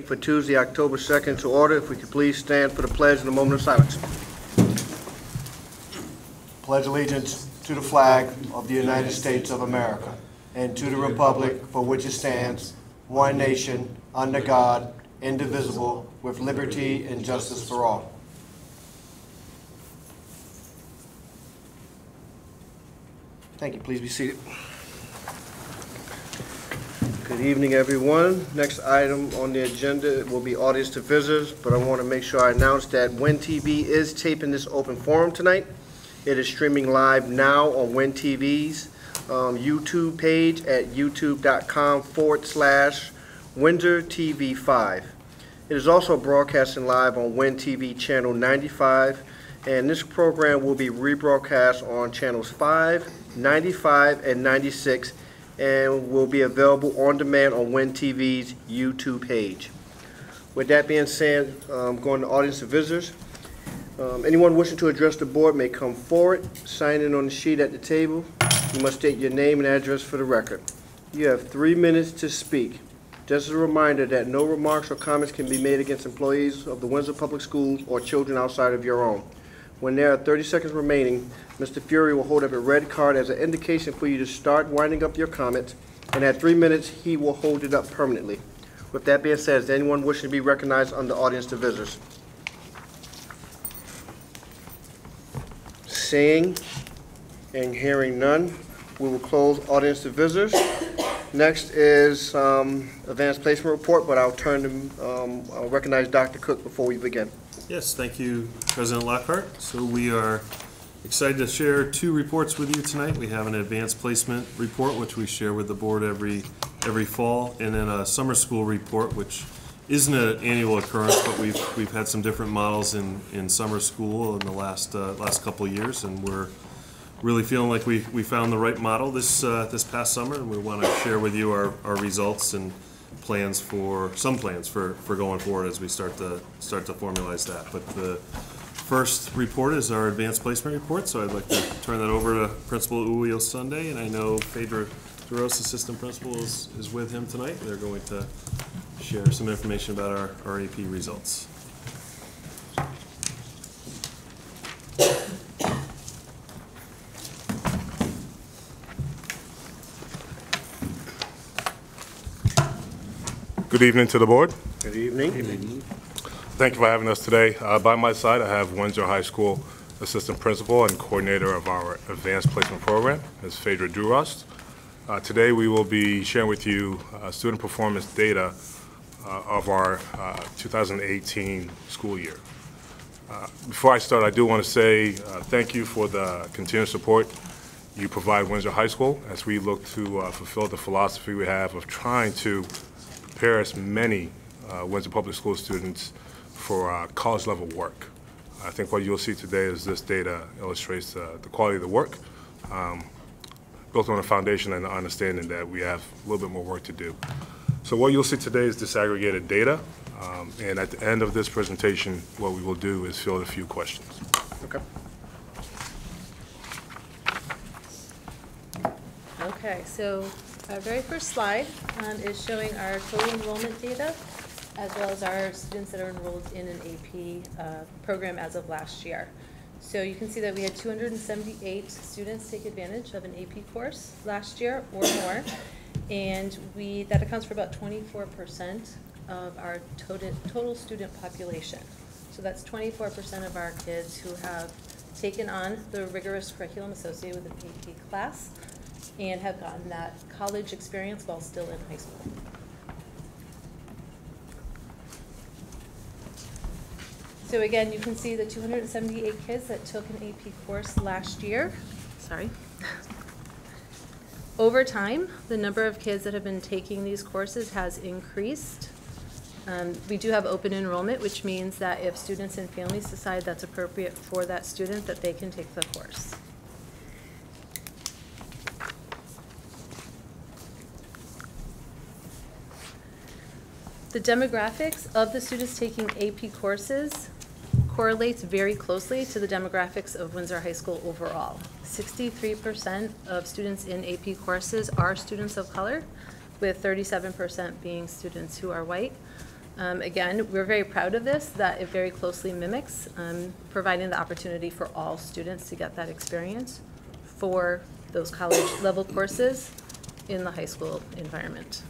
For Tuesday, October 2nd to order. If we could please stand for the pledge and a moment of silence. Pledge allegiance to the flag of the United States of America and to the republic for which it stands, one nation, under God, indivisible, with liberty and justice for all. Thank you. Please be seated. Good evening, everyone. Next item on the agenda will be audience to visitors, but I want to make sure I announce that Win TV is taping this open forum tonight. It is streaming live now on Win TV's YouTube page at youtube.com/Windsor TV5. It is also broadcasting live on Win TV channel 95, and this program will be rebroadcast on channels 5, 95, and 96, and will be available on demand on Win TV's YouTube page. With that being said, going to audience and visitors. Anyone wishing to address the board may come forward, sign in on the sheet at the table. You must state your name and address for the record. You have 3 minutes to speak. Just a reminder that no remarks or comments can be made against employees of the Windsor Public Schools or children outside of your own. When there are 30 seconds remaining, Mr. Fury will hold up a red card as an indication for you to start winding up your comments, and at 3 minutes, he will hold it up permanently. With that being said, is there anyone wishing to be recognized under audience to visitors? Seeing and hearing none, we will close audience to visitors. Next is advanced placement report, but I'll recognize Dr. Cook before we begin. Yes, thank you, President Lockhart. So we are excited to share 2 reports with you tonight. We have an advanced placement report, which we share with the board every fall, and then a summer school report, which isn't an annual occurrence, but we've had some different models in summer school in the last couple of years, and we're really feeling like we found the right model this past summer, and we want to share with you our results and plans for going forward as we start to formalize that. But the first report is our advanced placement report, so I'd like to turn that over to Principal Uwio Sunday, and I know Phaedra Duros, Assistant Principal, is with him tonight. They're going to share some information about our AP results. Good evening to the board. Good evening. Good evening. Thank you for having us today. By my side, I have Windsor High School Assistant Principal and Coordinator of our Advanced Placement Program, Ms. Phaedra Duros. Today we will be sharing with you student performance data of our 2018 school year. Before I start, I do want to say thank you for the continued support you provide Windsor High School as we look to fulfill the philosophy we have of trying to prepare as many Windsor Public School students for college-level work. I think what you'll see today is this data illustrates the quality of the work, built on a foundation and the understanding that we have a little bit more work to do. So what you'll see today is disaggregated data, and at the end of this presentation, what we will do is field a few questions. Okay. Okay, so our very first slide is showing our total enrollment data, as well as our students that are enrolled in an AP program as of last year. So you can see that we had 278 students take advantage of an AP course last year or more, and that accounts for about 24% of our total student population. So that's 24% of our kids who have taken on the rigorous curriculum associated with an AP class and have gotten that college experience while still in high school. So again, you can see the 278 kids that took an AP course last year. Sorry. Over time, the number of kids that have been taking these courses has increased. We do have open enrollment, which means that if students and families decide that's appropriate for that student, that they can take the course. The demographics of the students taking AP courses correlates very closely to the demographics of Windsor High School overall. 63% of students in AP courses are students of color, with 37% being students who are white. Again, we're very proud of this, that it very closely mimics, providing the opportunity for all students to get that experience for those college level courses in the high school environment.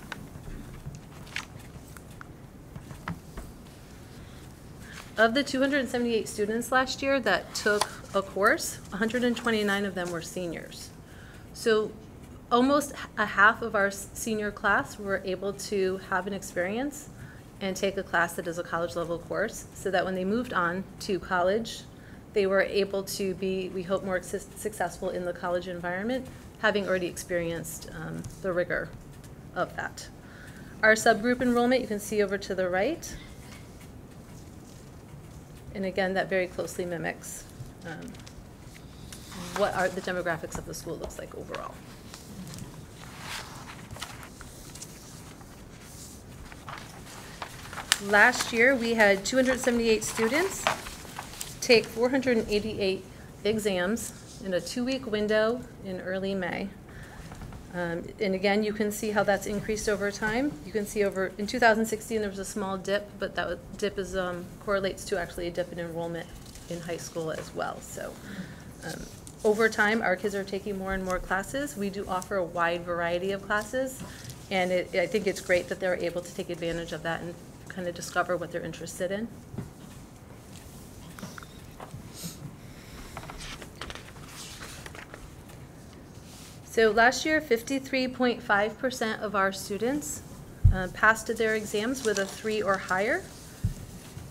Of the 278 students last year that took a course, 129 of them were seniors. So almost a half of our senior class were able to have an experience and take a class that is a college level course, so that when they moved on to college, they were able to be, we hope, more successful in the college environment, having already experienced the rigor of that. Our subgroup enrollment, you can see over to the right. And again, that very closely mimics what the demographics of the school looks like overall. Last year, we had 278 students take 488 exams in a 2-week window in early May. And again, you can see how that's increased over time. You can see in 2016, there was a small dip, but that dip correlates to actually a dip in enrollment in high school as well. So over time, our kids are taking more and more classes. We do offer a wide variety of classes, and I think it's great that they're able to take advantage of that and kind of discover what they're interested in. So last year, 53.5% of our students passed their exams with a 3 or higher.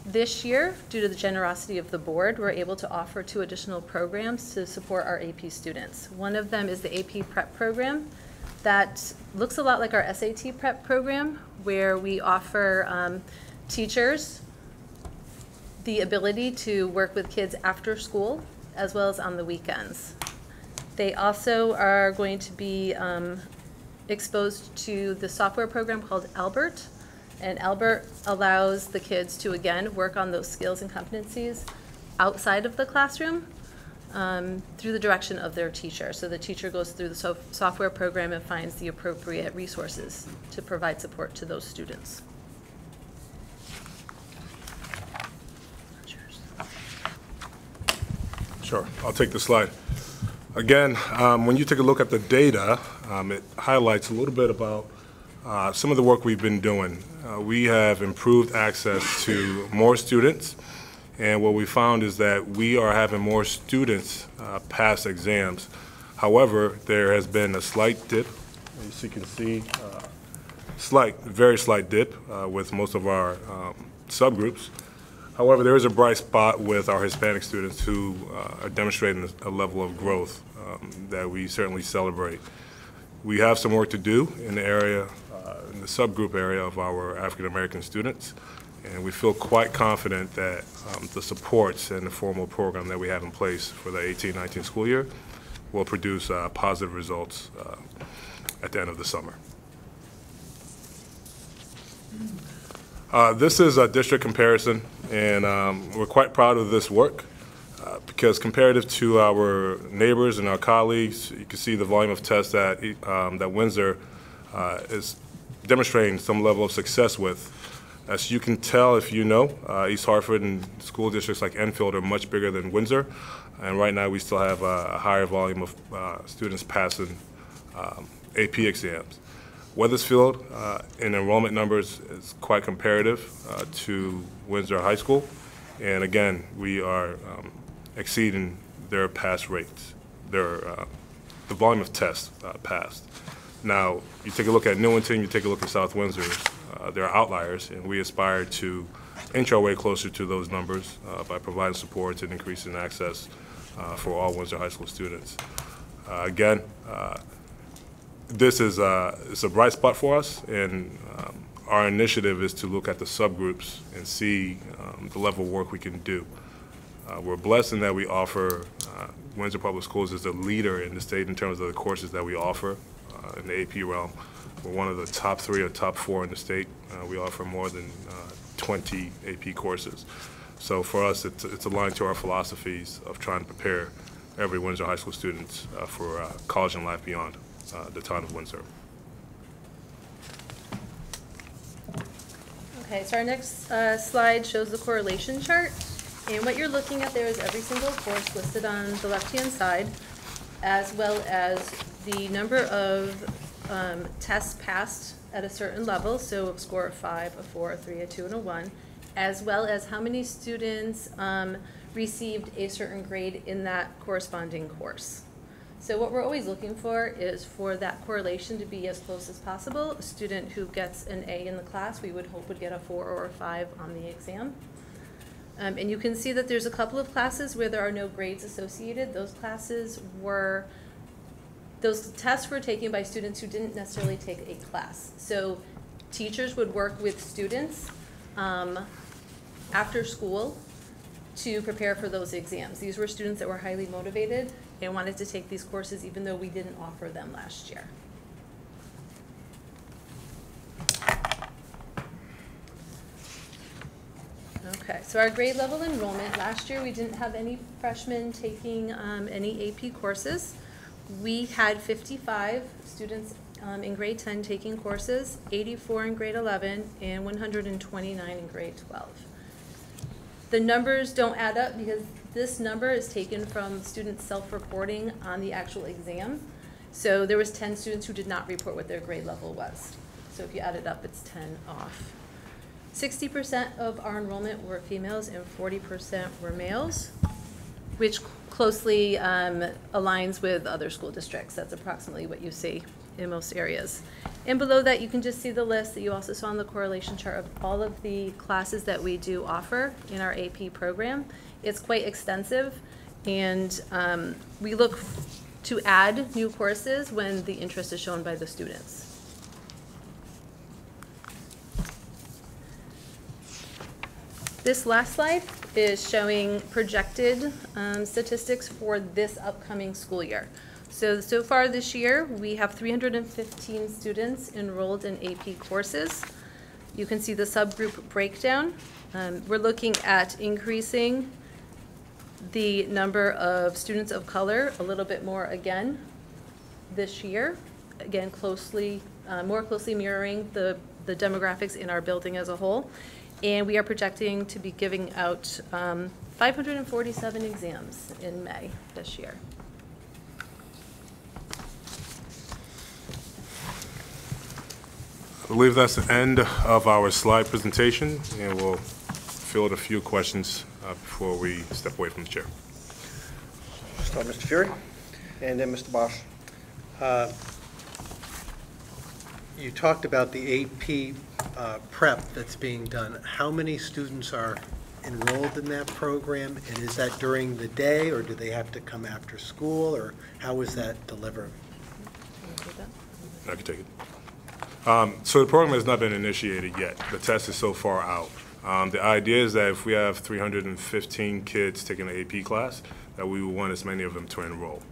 This year, due to the generosity of the board, we're able to offer 2 additional programs to support our AP students. One of them is the AP Prep program that looks a lot like our SAT Prep program, where we offer teachers the ability to work with kids after school as well as on the weekends. They also are going to be exposed to the software program called Albert. And Albert allows the kids to, again, work on those skills and competencies outside of the classroom through the direction of their teacher. So the teacher goes through the software program and finds the appropriate resources to provide support to those students. Sure, I'll take the slide. Again, when you take a look at the data, it highlights a little bit about some of the work we've been doing. We have improved access to more students, and what we found is that we are having more students pass exams. However, there has been a slight dip, as you can see, very slight dip with most of our subgroups. However, there is a bright spot with our Hispanic students who are demonstrating a level of growth that we certainly celebrate. We have some work to do in the area, in the subgroup area of our African American students, and we feel quite confident that the supports and the formal program that we have in place for the 18-19 school year will produce positive results at the end of the summer. This is a district comparison, and we're quite proud of this work because comparative to our neighbors and our colleagues, you can see the volume of tests that, that Windsor is demonstrating some level of success with. As you can tell, if you know, East Hartford and school districts like Enfield are much bigger than Windsor, and right now we still have a higher volume of students passing AP exams. Weathersfield in enrollment numbers is quite comparative to Windsor High School, and again, we are exceeding their pass rates, the volume of tests passed. Now, you take a look at Newington, you take a look at South Windsor, they're outliers, and we aspire to inch our way closer to those numbers by providing support and increasing access for all Windsor High School students. Again, this is it's a bright spot for us, and our initiative is to look at the subgroups and see the level of work we can do. We're blessed in that we offer, Windsor Public Schools is the leader in the state in terms of the courses that we offer in the AP realm. We're one of the top 3 or top 4 in the state. We offer more than 20 AP courses. So for us, it's aligned to our philosophies of trying to prepare every Windsor High School students for college and life beyond the town of Windsor. Okay, so our next slide shows the correlation chart. And what you're looking at there is every single course listed on the left-hand side, as well as the number of tests passed at a certain level, so a score of 5, a 4, a 3, a 2, and a 1, as well as how many students received a certain grade in that corresponding course. So what we're always looking for is for that correlation to be as close as possible. A student who gets an A in the class, we would hope would get a 4 or a 5 on the exam. And you can see that there's a couple of classes where there are no grades associated. Those tests were taken by students who didn't necessarily take a class. So teachers would work with students after school to prepare for those exams. These were students that were highly motivated and wanted to take these courses even though we didn't offer them last year. Okay, so our grade level enrollment, last year we didn't have any freshmen taking any AP courses. We had 55 students in grade 10 taking courses, 84 in grade 11, and 129 in grade 12. The numbers don't add up because this number is taken from students self-reporting on the actual exam. So there was 10 students who did not report what their grade level was. So if you add it up, it's 10 off. 60% of our enrollment were females and 40% were males, which closely aligns with other school districts. That's approximately what you see in most areas. And below that, you can just see the list that you also saw on the correlation chart of all of the classes that we do offer in our AP program. It's quite extensive, and we look to add new courses when the interest is shown by the students. This last slide is showing projected statistics for this upcoming school year. So far this year, we have 315 students enrolled in AP courses. You can see the subgroup breakdown. We're looking at increasing the number of students of color a little bit more again this year. Again, more closely mirroring the demographics in our building as a whole. And we are projecting to be giving out 547 exams in May this year. I believe that's the end of our slide presentation, and we'll field a few questions before we step away from the chair. Start Mr. Fury, and then Mr. Bosch. You talked about the AP prep that's being done. How many students are enrolled in that program, and is that during the day, or do they have to come after school, or how is that delivered? I can take it. So the program has not been initiated yet. The test is so far out. The idea is that if we have 315 kids taking an AP class, that we will want as many of them to enroll.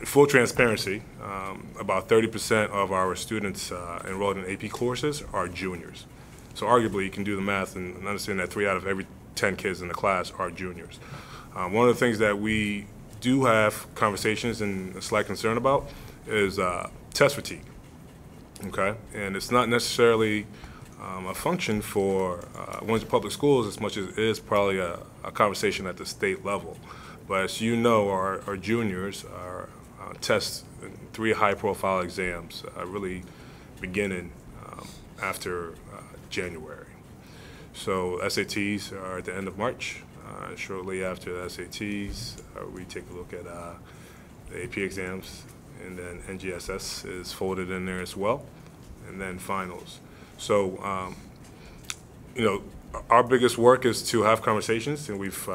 Full transparency, about 30% of our students enrolled in AP courses are juniors. So arguably, you can do the math and understand that 3 out of every 10 kids in the class are juniors. One of the things that we do have conversations and a slight concern about is test fatigue. Okay, and it's not necessarily a function for Windsor Public Schools as much as it is probably a conversation at the state level. But as you know, our juniors are test 3 high-profile exams really beginning after January. So SATs are at the end of March. Shortly after the SATs, we take a look at the AP exams, and then NGSS is folded in there as well, and then finals. So, you know, our biggest work is to have conversations, and we've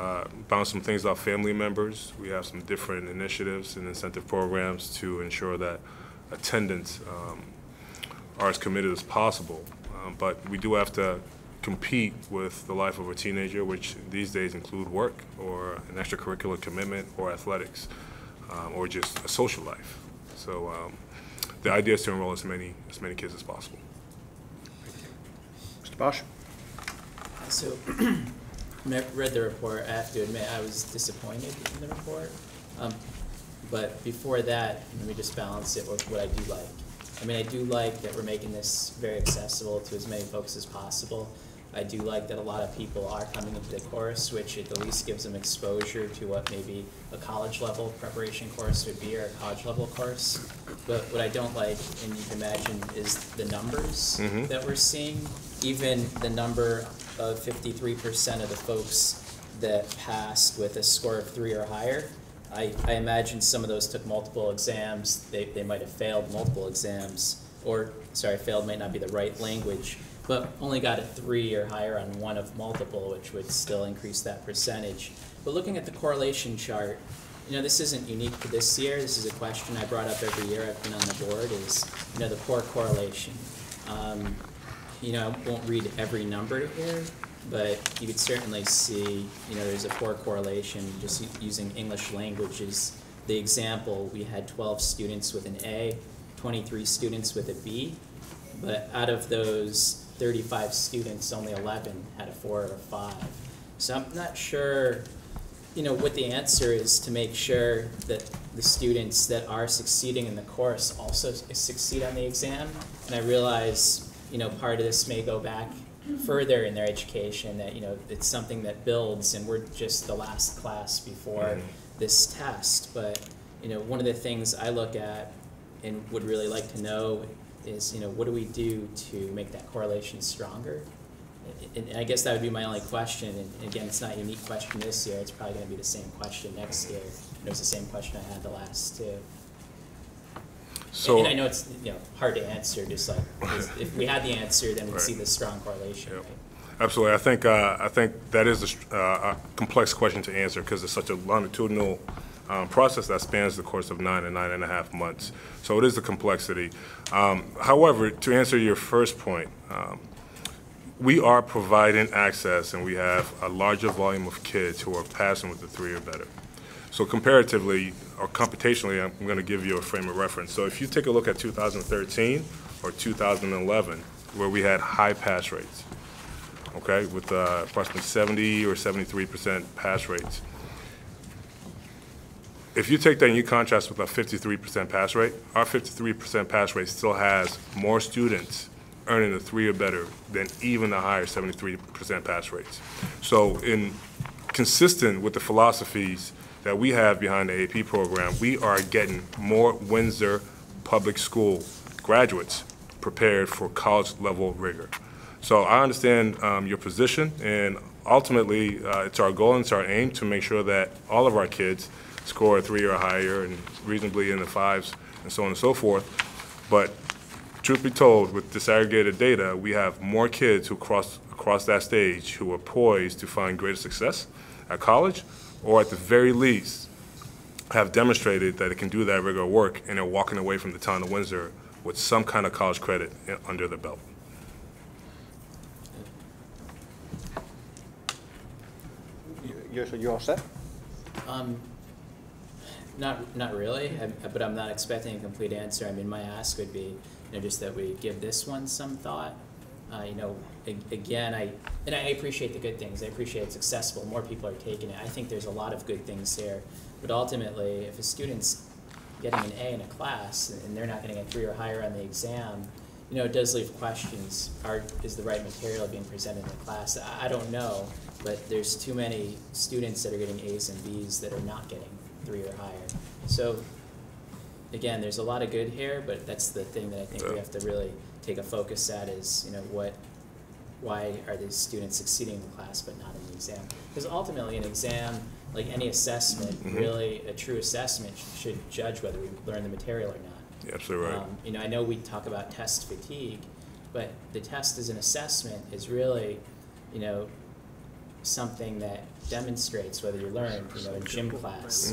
bounced some things off family members. We have some different initiatives and incentive programs to ensure that attendants are as committed as possible. But we do have to compete with the life of a teenager, which these days include work or an extracurricular commitment or athletics or just a social life. So the idea is to enroll as many kids as possible. Mr. Bosch. So, when I read the report, I have to admit I was disappointed in the report. But before that, let me just balance it with what I do like. I mean, I do like that we're making this very accessible to as many folks as possible. I do like that a lot of people are coming into the course, which at the least gives them exposure to what maybe a college level preparation course would be, or a college level course. But what I don't like, and you can imagine, is the numbers that we're seeing. Even the number of 53% of the folks that passed with a score of 3 or higher, I imagine some of those took multiple exams. They might have failed multiple exams, or, sorry, failed might not be the right language, but only got a 3 or higher on one of multiple, which would still increase that percentage. But looking at the correlation chart, you know, this isn't unique to this year. This is a question I brought up every year I've been on the board, is, you know, the poor correlation. You know, I won't read every number here, but you could certainly see, you know, there's a poor correlation. Just using English language is the example. We had 12 students with an A, 23 students with a B, but out of those 35 students, only 11 had a 4 or a 5. So I'm not sure, you know, what the answer is to make sure that the students that are succeeding in the course also succeed on the exam. And I realize, you know, part of this may go back further in their education, that, you know, it's something that builds, and we're just the last class before this test. But, you know, one of the things I look at and would really like to know is, you know, what do we do to make that correlation stronger? And I guess that would be my only question. And again, it's not a unique question this year. It's probably going to be the same question next year. And it was the same question I had the last two. So, and I know it's, you know, hard to answer. Just like, if we had the answer, then we'd see the strong correlation. Yep. Right? Absolutely. I think that is a complex question to answer, because it's such a longitudinal process that spans the course of 9 and 9.5 months. So it is a complexity. However, to answer your first point, we are providing access, and we have a larger volume of kids who are passing with a 3 or better. So comparatively, or computationally, I'm going to give you a frame of reference. So if you take a look at 2013 or 2011, where we had high pass rates, okay, with approximately 70 or 73% pass rates. If you take that and you contrast with a 53% pass rate, our 53% pass rate still has more students earning a 3 or better than even the higher 73% pass rates. So consistent with the philosophies that we have behind the AP program, we are getting more Windsor public school graduates prepared for college level rigor. So I understand your position, and ultimately it's our goal and it's our aim to make sure that all of our kids score a 3 or higher, and reasonably in the 5s, and so on and so forth. But truth be told, with disaggregated data, we have more kids who cross that stage who are poised to find greater success at college, or at the very least have demonstrated that it can do that rigor work, and they're walking away from the town of Windsor with some kind of college credit under their belt. You're all set? Not really, but I'm not expecting a complete answer. I mean, my ask would be, you know, just that we give this one some thought. You know, again, I appreciate the good things. I appreciate it's accessible. More people are taking it. I think there's a lot of good things here. But ultimately, if a student's getting an A in a class and they're not getting a 3 or higher on the exam, you know, it does leave questions. Is the right material being presented in the class? I don't know, but there's too many students that are getting A's and B's that are not getting 3 or higher. So again, there's a lot of good here, but that's the thing that I think we have to really take a focus at, is, you know, why are these students succeeding in the class but not in the exam? Because ultimately an exam, like any assessment, really a true assessment should judge whether we learn the material or not. You're absolutely right. You know, I know we talk about test fatigue, but the test as an assessment is really, you know, something that demonstrates whether you learned, you know, in gym class.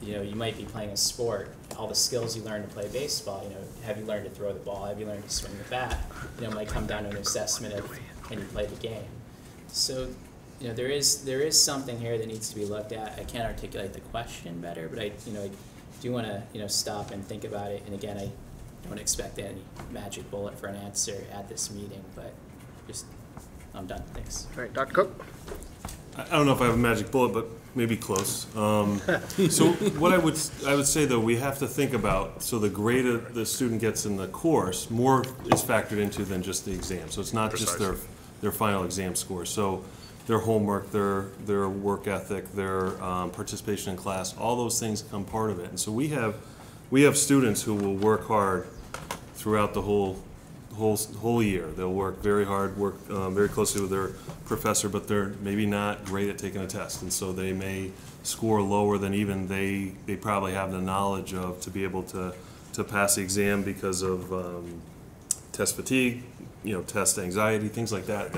You know, you might be playing a sport, all the skills you learn to play baseball, you know, have you learned to throw the ball, have you learned to swing the bat, you know, might come down to an assessment of can you play the game. So, you know, there is something here that needs to be looked at. I can't articulate the question better, but I do want to, you know, stop and think about it. And again, I don't expect any magic bullet for an answer at this meeting, but just, I'm done. Thanks. All right, Dr. Cook? I don't know if I have a magic bullet, but maybe close. So what I would say though, we have to think about, so the grade the student gets in the course, more is factored into than just the exam. So it's not just their final exam score. So their homework, their work ethic, their participation in class, all those things become part of it. And so we have students who will work hard throughout the whole year. They'll work very hard, work very closely with their professor, but they're maybe not great at taking a test, and so they may score lower than even they probably have the knowledge of to be able to pass the exam because of test fatigue, test anxiety, things like that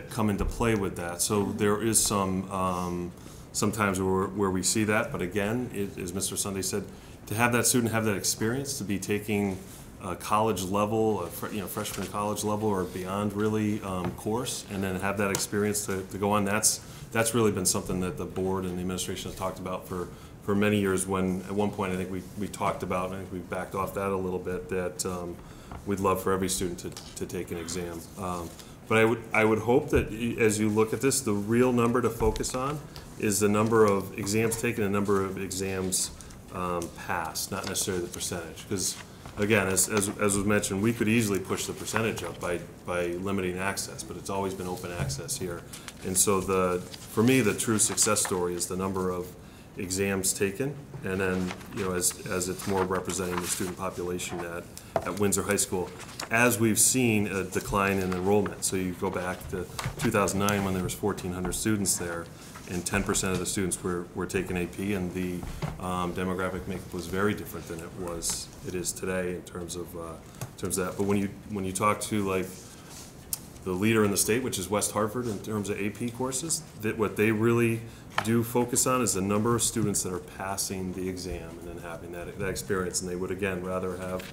come into play with that. So there is some sometimes where we see that, but again, as Mr. Sunday said, to have that student have that experience, to be taking a college level, freshman college level or beyond really course, and then have that experience to go on. That's really been something that the board and the administration has talked about for many years. When at one point I think we talked about, and I think we backed off that a little bit, that we'd love for every student to take an exam. But I would hope that as you look at this, the real number to focus on is the number of exams taken and number of exams passed, not necessarily the percentage. Because again, as was mentioned, we could easily push the percentage up by limiting access, but it's always been open access here. And so for me, the true success story is the number of exams taken, and then as it's more representing the student population at Windsor High School, as we've seen a decline in enrollment. So you go back to 2009 when there was 1,400 students there, and 10% of the students were taking AP, and the demographic makeup was very different than it is today in terms of that. But when you talk to like the leader in the state, which is West Hartford, in terms of AP courses, that what they really do focus on is the number of students that are passing the exam and then having that experience. And they would again rather have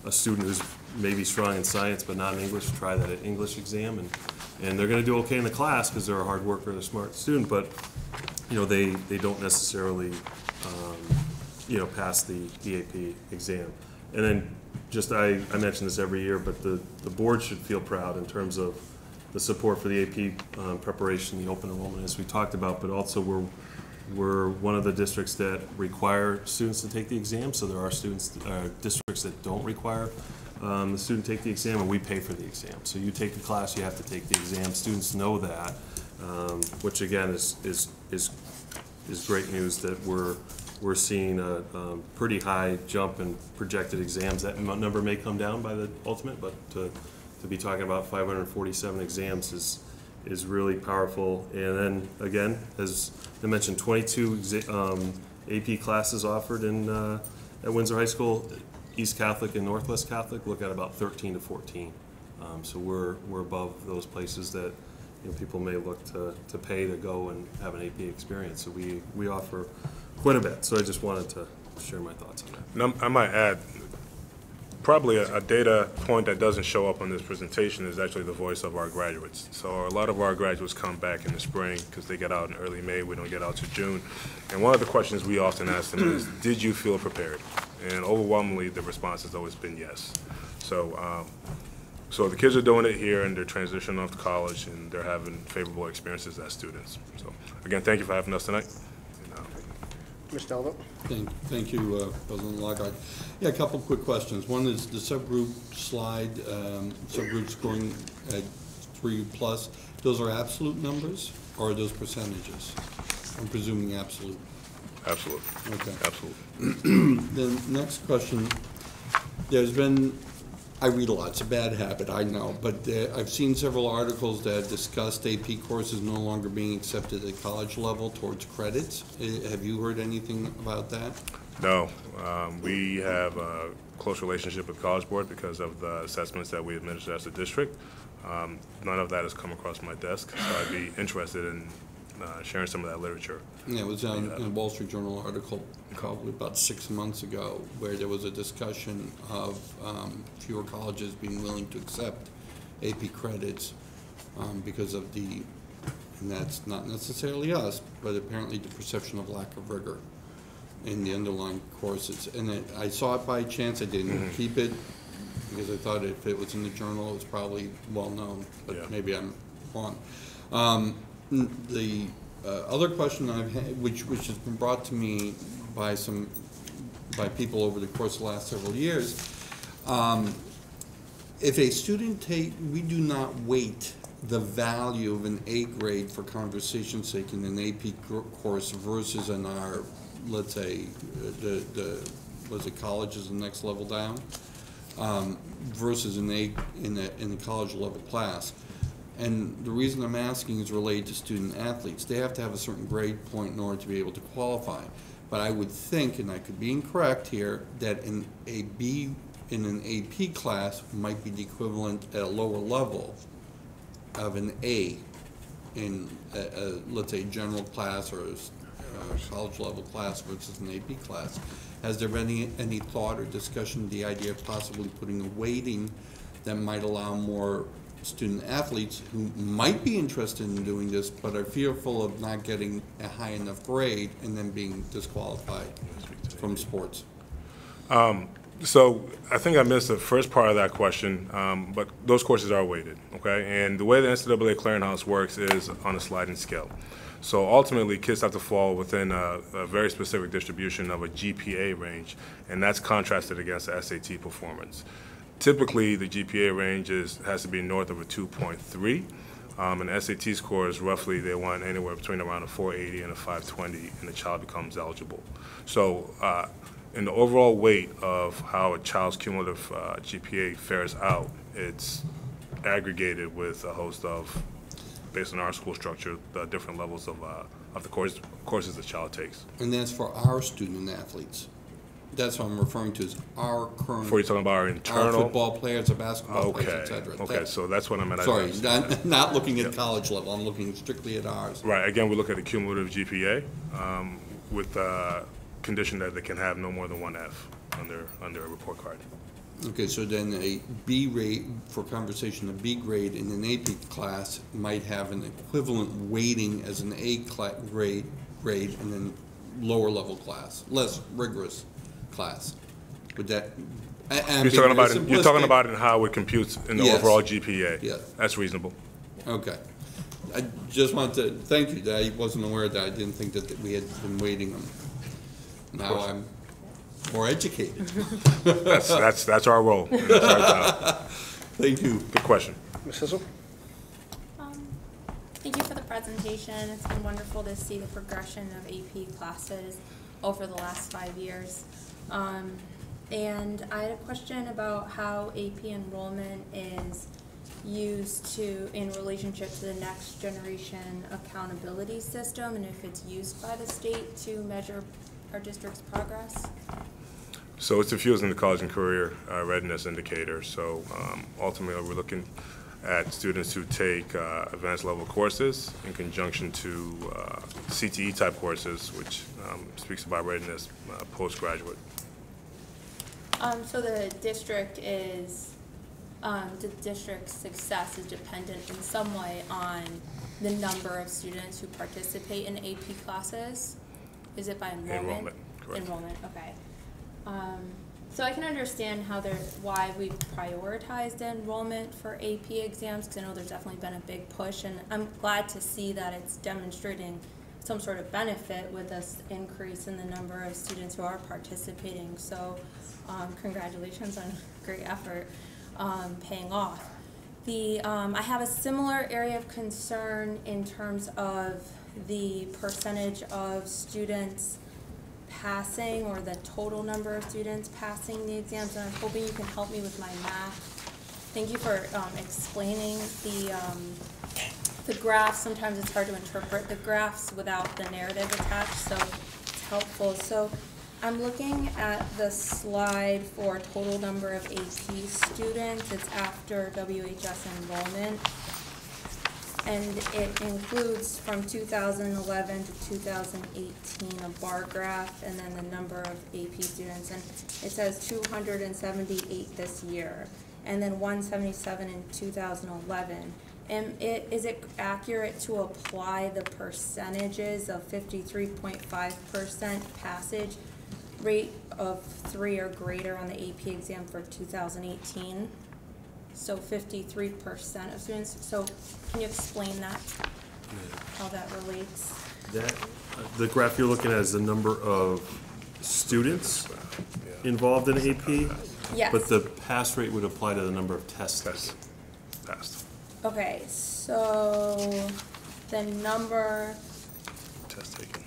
a student who's maybe strong in science but not in English try that English exam, and they're going to do okay in the class because they're a hard worker, they're a smart student, but they don't necessarily pass the AP exam. And then just I mention this every year, but the board should feel proud in terms of the support for the AP preparation, the open enrollment, as we talked about, but also we're one of the districts that require students to take the exam. So there are districts that don't require the student take the exam, and we pay for the exam. So you take the class, you have to take the exam. Students know that, which again is great news that we're seeing a pretty high jump in projected exams. That number may come down by the ultimate, but to be talking about 547 exams is really powerful. And then again, as I mentioned, 22 AP classes offered at Windsor High School. East Catholic and Northwest Catholic look at about 13 to 14. So we're above those places that people may look to pay to go and have an AP experience. So we offer quite a bit. So I just wanted to share my thoughts on that. And I might add, probably a data point that doesn't show up on this presentation is actually the voice of our graduates. So a lot of our graduates come back in the spring because they get out in early May. We don't get out to June. And one of the questions we often ask them is, did you feel prepared? And overwhelmingly, the response has always been yes. So so the kids are doing it here, and they're transitioning off to college, and they're having favorable experiences as students. So again, thank you for having us tonight. Mr. Elder? Thank you, President Lockhart. Yeah, a couple quick questions. One is the subgroup slide, subgroup scoring at 3+. Those are absolute numbers, or are those percentages? I'm presuming absolute. Absolute. Okay. Absolutely. The next question, there's been, I read a lot, it's a bad habit, I know, but I've seen several articles that discussed AP courses no longer being accepted at college level towards credits. Have you heard anything about that? No. We have a close relationship with College Board because of the assessments that we administer as a district. None of that has come across my desk, so I'd be interested in sharing some of that literature. Yeah, it was in a Wall Street Journal article probably about 6 months ago where there was a discussion of fewer colleges being willing to accept AP credits because of and that's not necessarily us, but apparently the perception of lack of rigor in the underlying courses. And I saw it by chance. I didn't keep it because I thought if it was in the journal, it was probably well known, but maybe I'm wrong. The other question I've had, which has been brought to me by people over the course of the last several years, if a student we do not weight the value of an A grade for conversation's sake in an AP course versus in our, let's say, was it college is the next level down, versus in the college level class. And the reason I'm asking is related to student athletes. They have to have a certain grade point in order to be able to qualify. But I would think, and I could be incorrect here, that an AP class might be the equivalent at a lower level of an A in, let's say, general class or a college level class versus an AP class. Has there been any thought or discussion of the idea of possibly putting a weighting that might allow more student athletes who might be interested in doing this but are fearful of not getting a high enough grade and then being disqualified from sports? So I think I missed the first part of that question, but those courses are weighted, okay? And the way the NCAA clearinghouse works is on a sliding scale. So ultimately, kids have to fall within a very specific distribution of a GPA range, and that's contrasted against the SAT performance. Typically, the GPA range has to be north of a 2.3, and SAT scores roughly, they want anywhere between around a 480 and a 520, and the child becomes eligible. So in the overall weight of how a child's cumulative GPA fares out, it's aggregated with a host of, based on our school structure, the different levels of the courses the child takes. And that's for our student athletes. That's what I'm referring to as our current. Before you're talking about our internal? Our football players, our basketball players, et cetera. Okay, so that's what I meant. Sorry, not looking at college level, I'm looking strictly at ours. Right, again, we look at the cumulative GPA with the condition that they can have no more than one F on their report card. Okay, so then a B rate, for conversation, a B grade in an AP class might have an equivalent weighting as an A grade and then lower level class, less rigorous class. Would that? You're talking about in how it computes in the Yes. overall GPA. Yes. That's reasonable. Okay. I just wanted to thank you. I wasn't aware of that. I didn't think that we had been weighting them. Now I'm more educated. That's our role. And that's our job. Thank you. Good question. Ms. Sissel? Thank you for the presentation. It's been wonderful to see the progression of AP classes over the last 5 years. And I had a question about how AP enrollment is used in relationship to the next generation accountability system, and if it's used by the state to measure our district's progress. So it's infused in the college and career readiness indicator. So ultimately, we're looking at students who take advanced level courses in conjunction to CTE type courses, which speaks about readiness postgraduate. So the district's success is dependent in some way on the number of students who participate in AP classes. Is it by enrollment? Enrollment, correct. Enrollment, okay. So I can understand why we've prioritized enrollment for AP exams, because I know there's definitely been a big push, and I'm glad to see that it's demonstrating some sort of benefit with this increase in the number of students who are participating. So congratulations on great effort paying off. I have a similar area of concern in terms of the percentage of students passing, or the total number of students passing the exams, and I'm hoping you can help me with my math. Thank you for explaining the graphs. Sometimes it's hard to interpret the graphs without the narrative attached, so it's helpful. So I'm looking at the slide for total number of AP students. It's after WHS enrollment, and it includes from 2011 to 2018 a bar graph, and then the number of AP students, and it says 278 this year, and then 177 in 2011. And is it accurate to apply the percentages of 53.5% passage rate of 3 or greater on the AP exam for 2018? So 53% of students. So can you explain that? how that relates. That, the graph you're looking at is the number of students involved in AP? Yes. But the pass rate would apply to the number of tests. Passed. Okay, so the number, Test taken.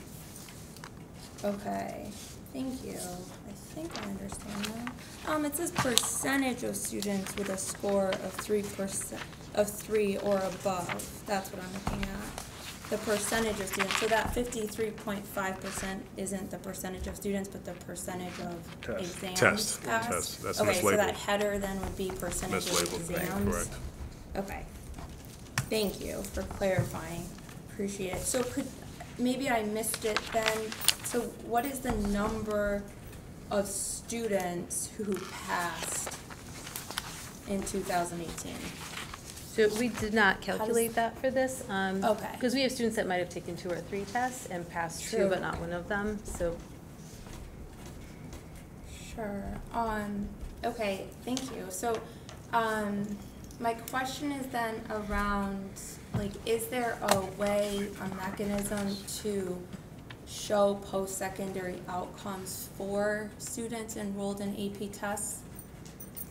okay, thank you. I think I understand that. It says percentage of students with a score of 3 or above. That's what I'm looking at. The percentage of students, so that 53.5% isn't the percentage of students, but the percentage of exams Test. passed? Test. That's Okay, so mislabeled. that header then would be percentage of Mislabeled, exams? correct. Okay. Thank you for clarifying. Appreciate it. So maybe I missed it then. So what is the number of students who passed in 2018? So we did not calculate that for this. Okay. Because we have students that might have taken 2 or 3 tests and passed 2, True. but not one of them, so. Sure. Okay, thank you. So, my question is then around, like, is there a way, a mechanism to show post-secondary outcomes for students enrolled in AP tests?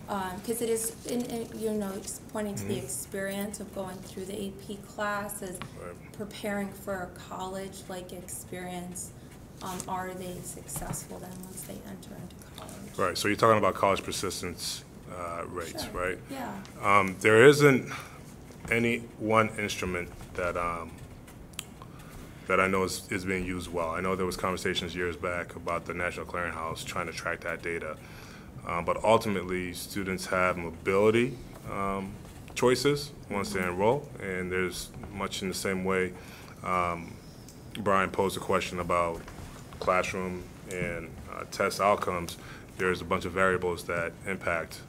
Because it is, it's pointing to the experience of going through the AP class as preparing for a college-like experience. Are they successful then once they enter into college? Right, so you're talking about college persistence rates, Sure. right? Yeah. There isn't any one instrument that I know is being used well. I know there was conversations years back about the National Clearinghouse trying to track that data. But ultimately, students have mobility choices once they enroll, and there's much in the same way Brian posed a question about classroom and test outcomes. There's a bunch of variables that impact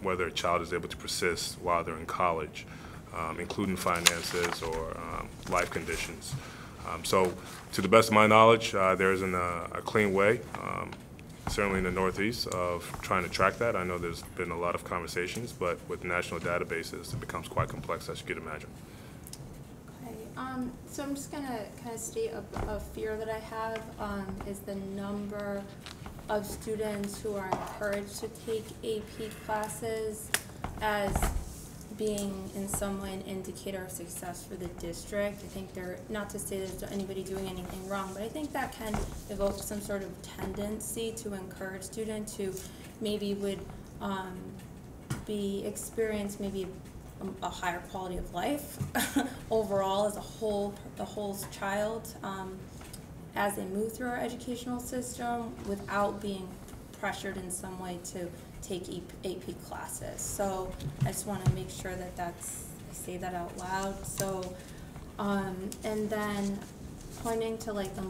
whether a child is able to persist while they're in college, including finances or life conditions. So to the best of my knowledge, there isn't a clean way, certainly in the Northeast, of trying to track that. I know there's been a lot of conversations, but with national databases, it becomes quite complex, as you could imagine. Okay, so I'm just gonna kind of state a fear that I have, is the number of students who are encouraged to take AP classes as being in some way an indicator of success for the district. I think not to say there's anybody doing anything wrong, but I think that can evoke some sort of tendency to encourage students who maybe would experience maybe a higher quality of life overall as the whole child as they move through our educational system without being pressured in some way to take AP classes. So I just want to make sure that I say that out loud. So, and then pointing to like the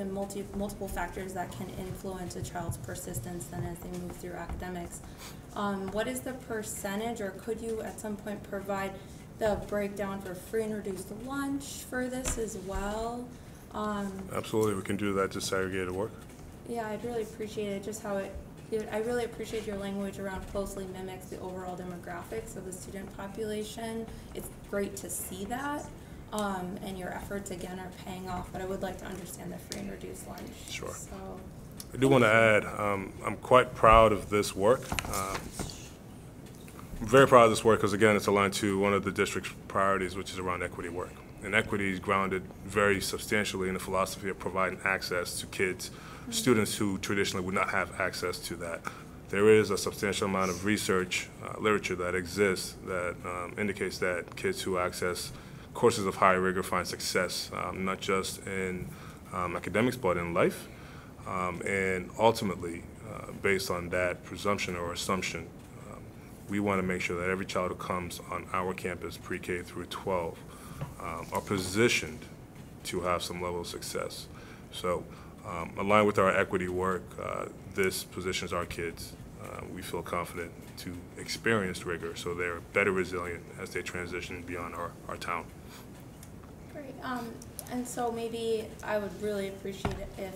multiple factors that can influence a child's persistence then as they move through academics. What is the percentage, or could you at some point provide the breakdown for free and reduced lunch for this as well? Absolutely, we can do that disaggregated work. Yeah, I'd really appreciate it, just how I really appreciate your language around closely mimics the overall demographics of the student population. It's great to see that, and your efforts again are paying off, but I would like to understand the free and reduced lunch. Sure. So, I do want to add, I'm quite proud of this work. I'm very proud of this work because, again, it's aligned to one of the district's priorities, which is around equity work. And equity is grounded very substantially in the philosophy of providing access to kids, students who traditionally would not have access to that. There is a substantial amount of research, literature that exists that indicates that kids who access courses of high rigor find success, not just in academics, but in life. And ultimately, based on that presumption or assumption, we want to make sure that every child who comes on our campus, pre-K through 12, are positioned to have some level of success. So, aligned with our equity work, this positions our kids, we feel confident, to experience rigor, so they're better resilient as they transition beyond our town. great. And so maybe I would really appreciate it if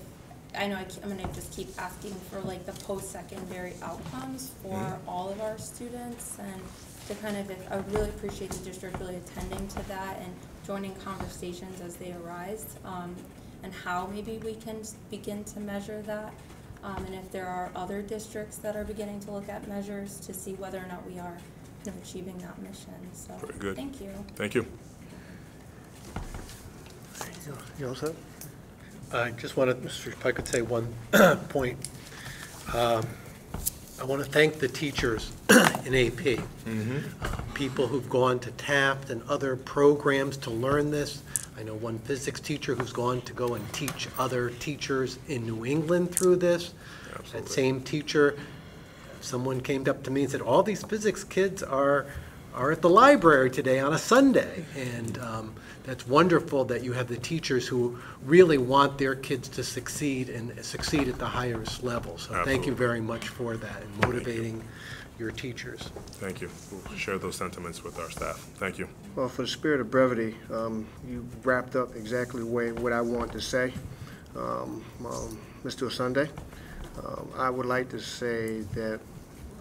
I know I'm gonna just keep asking for like the post-secondary outcomes for all of our students, and to kind of, I would really appreciate the district really attending to that and joining conversations as they arise, and how maybe we can begin to measure that. And if there are other districts that are beginning to look at measures to see whether or not we are achieving that mission. So, Very good. Thank you. Thank you. You all set? I just wanted, if I could say one point. I want to thank the teachers in AP. People who've gone to Taft and other programs to learn this. I know one physics teacher who's gone to go and teach other teachers in New England through this. Absolutely. That same teacher, someone came up to me and said, all these physics kids are at the library today on a Sunday. And that's wonderful that you have the teachers who really want their kids to succeed and succeed at the highest level. So thank you Absolutely. very much for that and motivating your teachers. Thank you. We'll share those sentiments with our staff. Thank you. Well, for the spirit of brevity, you wrapped up exactly what I wanted to say. Mr. Sunday, I would like to say that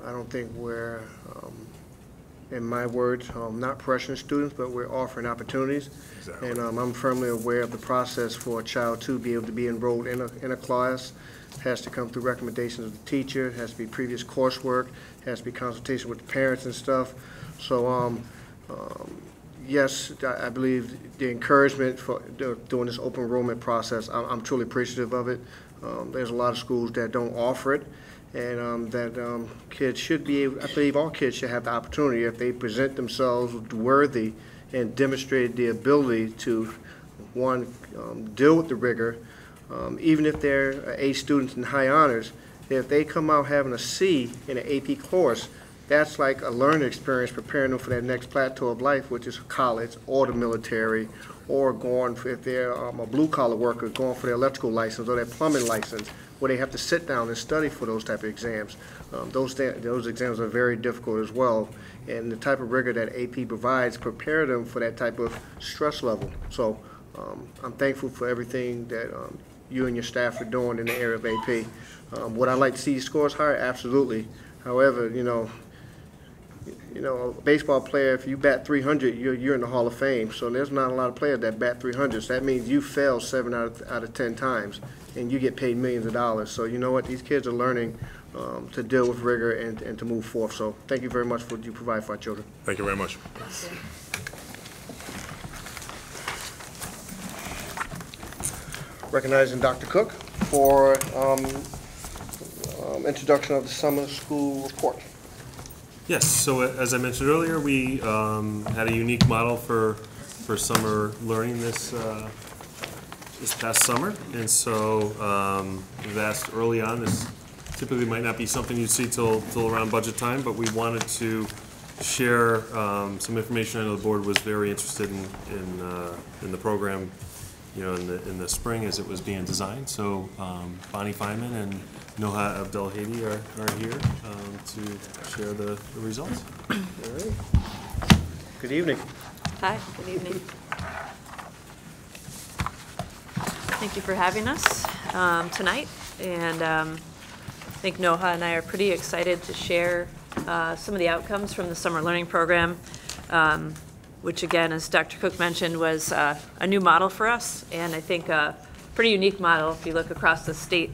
I don't think we're, in my words, not pressuring students, but we're offering opportunities. Exactly. And I'm firmly aware of the process for a child to be able to be enrolled in a class. It has to come through recommendations of the teacher, it has to be previous coursework, it has to be consultation with the parents and stuff. So, yes, I believe the encouragement for doing this open enrollment process, I'm truly appreciative of it. There's a lot of schools that don't offer it, and that kids should be able, I believe all kids should have the opportunity, if they present themselves worthy and demonstrate the ability to, one, deal with the rigor, even if they're A students in high honors, if they come out having a C in an AP course, that's like a learning experience preparing them for that next plateau of life, which is college or the military, or going, if they're a blue-collar worker, going for their electrical license or their plumbing license, where they have to sit down and study for those type of exams. Those exams are very difficult as well, and the type of rigor that AP provides prepare them for that type of stress level. So I'm thankful for everything that you and your staff are doing in the area of AP. Would I like to see scores higher? Absolutely. However, you know, a baseball player, if you bat 300, you're in the Hall of Fame. So there's not a lot of players that bat 300. So that means you fail 7 out of 10 times, and you get paid millions of dollars. So you know what? These kids are learning to deal with rigor and to move forth. So thank you very much for what you provide for our children. Thank you very much. Recognizing Dr. Cook for introduction of the summer school report. Yes, so as I mentioned earlier, we had a unique model for summer learning this past summer. And so we've asked early on, this typically might not be something you see till around budget time, but we wanted to share some information. I know the board was very interested in the program, you know, in the spring as it was being designed. So Bonnie Feynman and Noha Abdelhadi are here to share the results. All right. Good evening. Hi, good evening. Thank you for having us tonight. And I think Noha and I are pretty excited to share some of the outcomes from the summer learning program, which again, as Dr. Cook mentioned, was a new model for us, and I think a pretty unique model if you look across the state.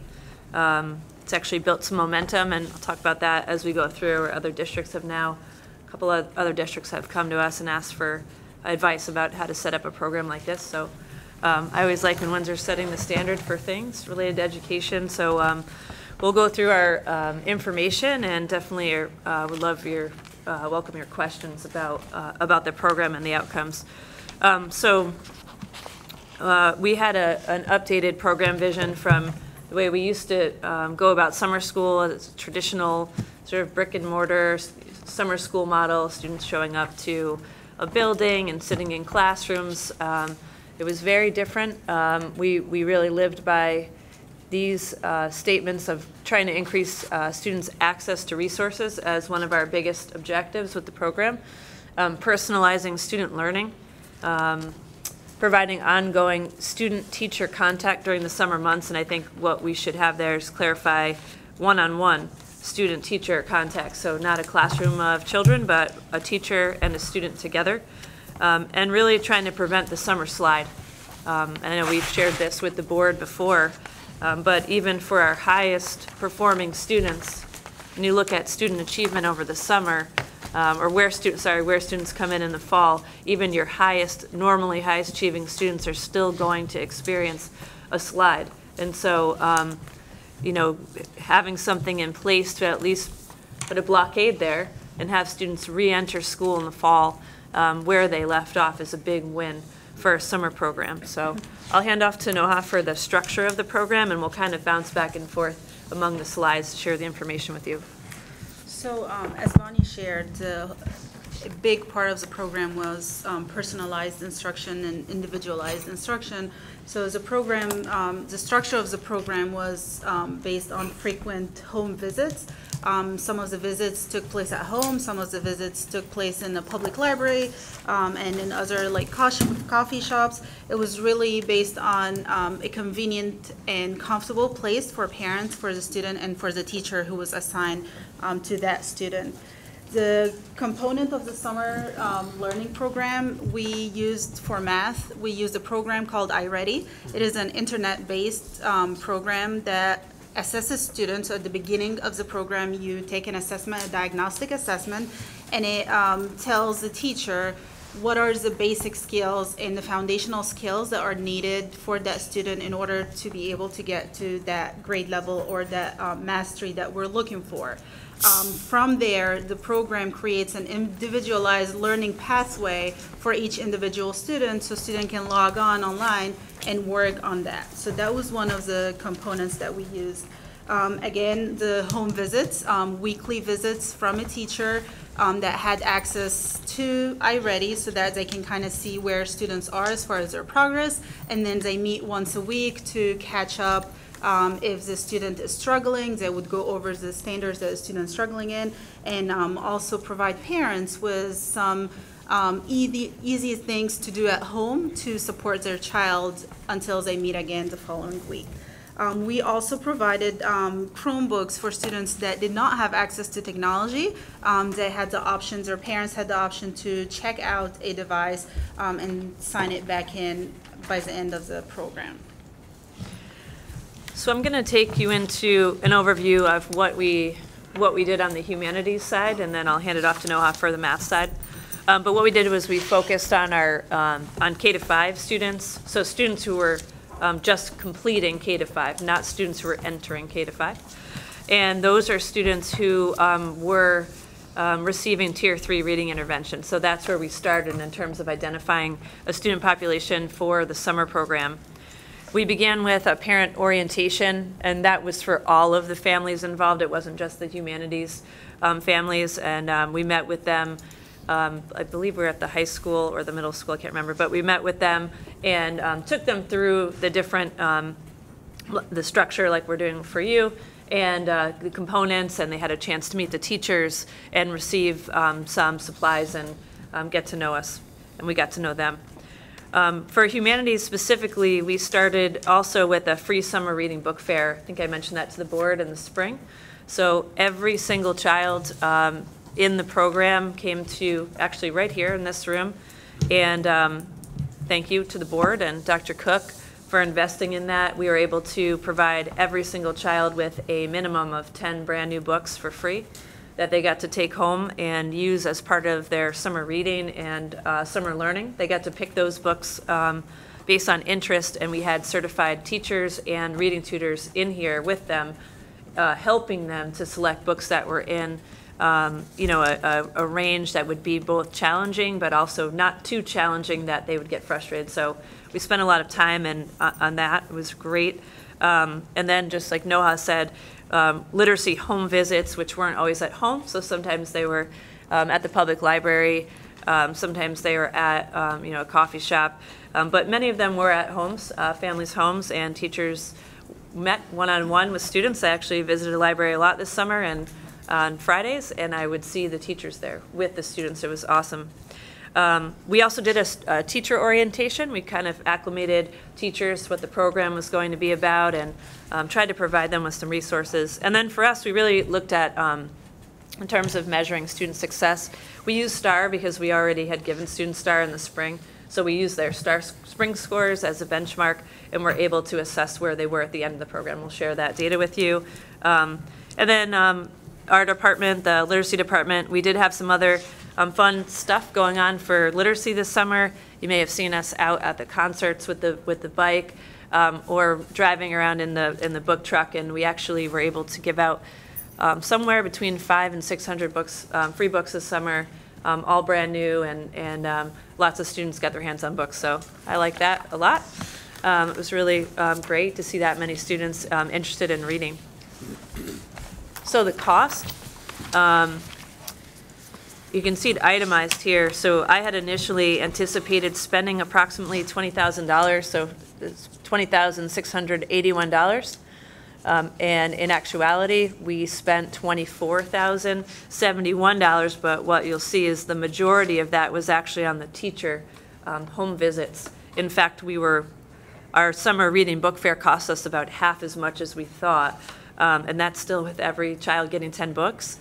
It's actually built some momentum, and I'll talk about that as we go through. Other districts have now, a couple of other districts have come to us and asked for advice about how to set up a program like this. So I always like when Windsor's setting the standard for things related to education. So we'll go through our information, and definitely would love welcome your questions about the program and the outcomes. So we had an updated program vision from the way we used to go about summer school, as a traditional sort of brick and mortar summer school model, students showing up to a building and sitting in classrooms. It was very different. We really lived by these statements of trying to increase students' access to resources as one of our biggest objectives with the program. Personalizing student learning. providing ongoing student-teacher contact during the summer months, and I think what we should have there is clarify one-on-one student-teacher contact, so not a classroom of children, but a teacher and a student together, and really trying to prevent the summer slide. I know we've shared this with the board before, but even for our highest performing students, when you look at student achievement over the summer, or where students come in the fall, even your normally highest achieving students are still going to experience a slide. And so, you know, having something in place to at least put a blockade there and have students re-enter school in the fall where they left off is a big win for a summer program. So I'll hand off to Noha for the structure of the program, and we'll kind of bounce back and forth among the slides to share the information with you. So as Bonnie shared, a big part of the program was personalized instruction and individualized instruction. So the program, the structure of the program was based on frequent home visits. Some of the visits took place at home, some of the visits took place in the public library, and in other like coffee shops. It was really based on a convenient and comfortable place for parents, for the student, and for the teacher who was assigned to that student. The component of the summer learning program we used for math, we used a program called iReady. It is an internet-based program that assesses students. At the beginning of the program, you take an assessment, a diagnostic assessment, and it tells the teacher what are the basic skills and the foundational skills that are needed for that student in order to be able to get to that grade level or that mastery that we're looking for. From there, the program creates an individualized learning pathway for each individual student, so student can log on online and work on that. So that was one of the components that we used. Again, the home visits, weekly visits from a teacher that had access to iReady so that they can kind of see where students are as far as their progress, and then they meet once a week to catch up. If the student is struggling, they would go over the standards that the student is struggling in, and also provide parents with some easy things to do at home to support their child until they meet again the following week. We also provided Chromebooks for students that did not have access to technology. They had the options, or parents had the option to check out a device and sign it back in by the end of the program. So I'm going to take you into an overview of what we did on the humanities side, and then I'll hand it off to Noha for the math side. But what we did was we focused on our on K-5 students, so students who were just completing K-5, not students who were entering K-5. And those are students who were receiving Tier 3 reading intervention. So that's where we started in terms of identifying a student population for the summer program. We began with a parent orientation, and that was for all of the families involved. It wasn't just the humanities families, and we met with them. I believe we were at the high school or the middle school, I can't remember, but we met with them and took them through the different, the structure like we're doing for you, and the components, and they had a chance to meet the teachers and receive some supplies and get to know us, and we got to know them. For humanities specifically, we started also with a free summer reading book fair. I think I mentioned that to the board in the spring. So every single child in the program came to, actually right here in this room, and thank you to the board and Dr. Cook for investing in that. We were able to provide every single child with a minimum of 10 brand new books for free that they got to take home and use as part of their summer reading and summer learning. They got to pick those books based on interest, and we had certified teachers and reading tutors in here with them, helping them to select books that were in you know, a range that would be both challenging but also not too challenging that they would get frustrated. So we spent a lot of time on that. It was great. And then just like Noha said, literacy home visits, which weren't always at home. So sometimes they were at the public library. Sometimes they were at you know, a coffee shop. But many of them were at homes, families' homes, and teachers met one-on-one with students. I actually visited a library a lot this summer and on Fridays, and I would see the teachers there with the students. It was awesome. We also did a teacher orientation. We kind of acclimated teachers to what the program was going to be about and tried to provide them with some resources. And then for us, we really looked at, in terms of measuring student success, we used STAR because we already had given students STAR in the spring. So we used their STAR spring scores as a benchmark, and we're able to assess where they were at the end of the program. We'll share that data with you. And then our department, the literacy department, we did have some other fun stuff going on for literacy this summer. You may have seen us out at the concerts with the bike or driving around in the book truck, and we actually were able to give out somewhere between 500 and 600 books, free books this summer, all brand new, and lots of students got their hands on books, so I like that a lot. It was really great to see that many students interested in reading. So the cost, you can see it itemized here. So I had initially anticipated spending approximately $20,000, so it's $20,681. And in actuality, we spent $24,071, but what you'll see is the majority of that was actually on the teacher home visits. In fact, our summer reading book fair cost us about half as much as we thought, and that's still with every child getting 10 books.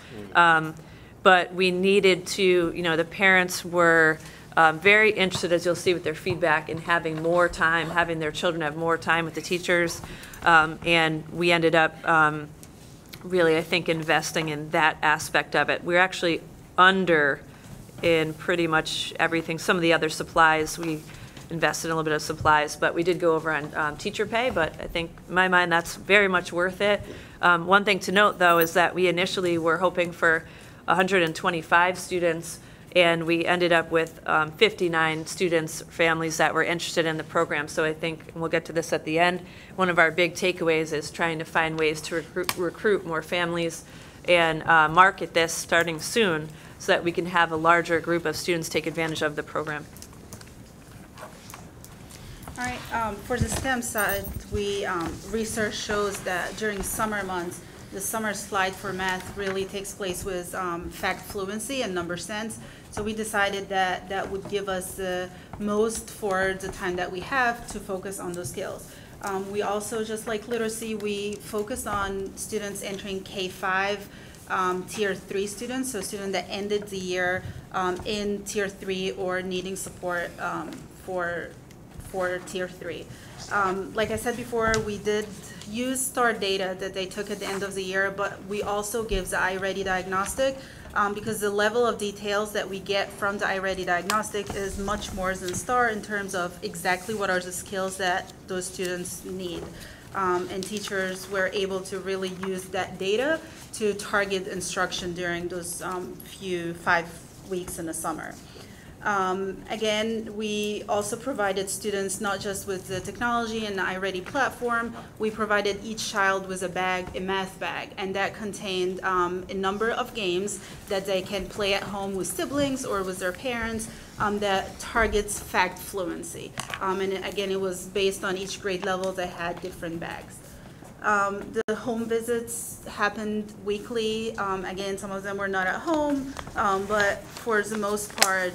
But we needed to, the parents were very interested, as you'll see with their feedback, in having more time, having their children have more time with the teachers. And we ended up really, I think, investing in that aspect of it. We're actually under in pretty much everything. Some of the other supplies, we invested in a little bit of supplies, but we did go over on teacher pay, but I think, in my mind, that's very much worth it. One thing to note, though, is that we initially were hoping for 125 students, and we ended up with 59 students, families that were interested in the program. So I think, and we'll get to this at the end, one of our big takeaways is trying to find ways to recruit more families and market this starting soon so that we can have a larger group of students take advantage of the program. All right, for the STEM side, research shows that during summer months, the summer slide for math really takes place with fact fluency and number sense. So we decided that that would give us the most for the time that we have to focus on those skills. We also, just like literacy, we focus on students entering K-5, Tier 3 students, so students that ended the year in Tier 3 or needing support for Tier 3. Like I said before, we did use STAR data that they took at the end of the year, but we also give the iReady diagnostic because the level of details that we get from the iReady diagnostic is much more than STAR in terms of exactly what are the skills that those students need. And teachers were able to really use that data to target instruction during those 5 weeks in the summer. Again, we also provided students not just with the technology and the iReady platform, we provided each child with a math bag, and that contained a number of games that they can play at home with siblings or with their parents that targets fact fluency. And again, it was based on each grade level. They had different bags. The home visits happened weekly. Again, some of them were not at home, but for the most part,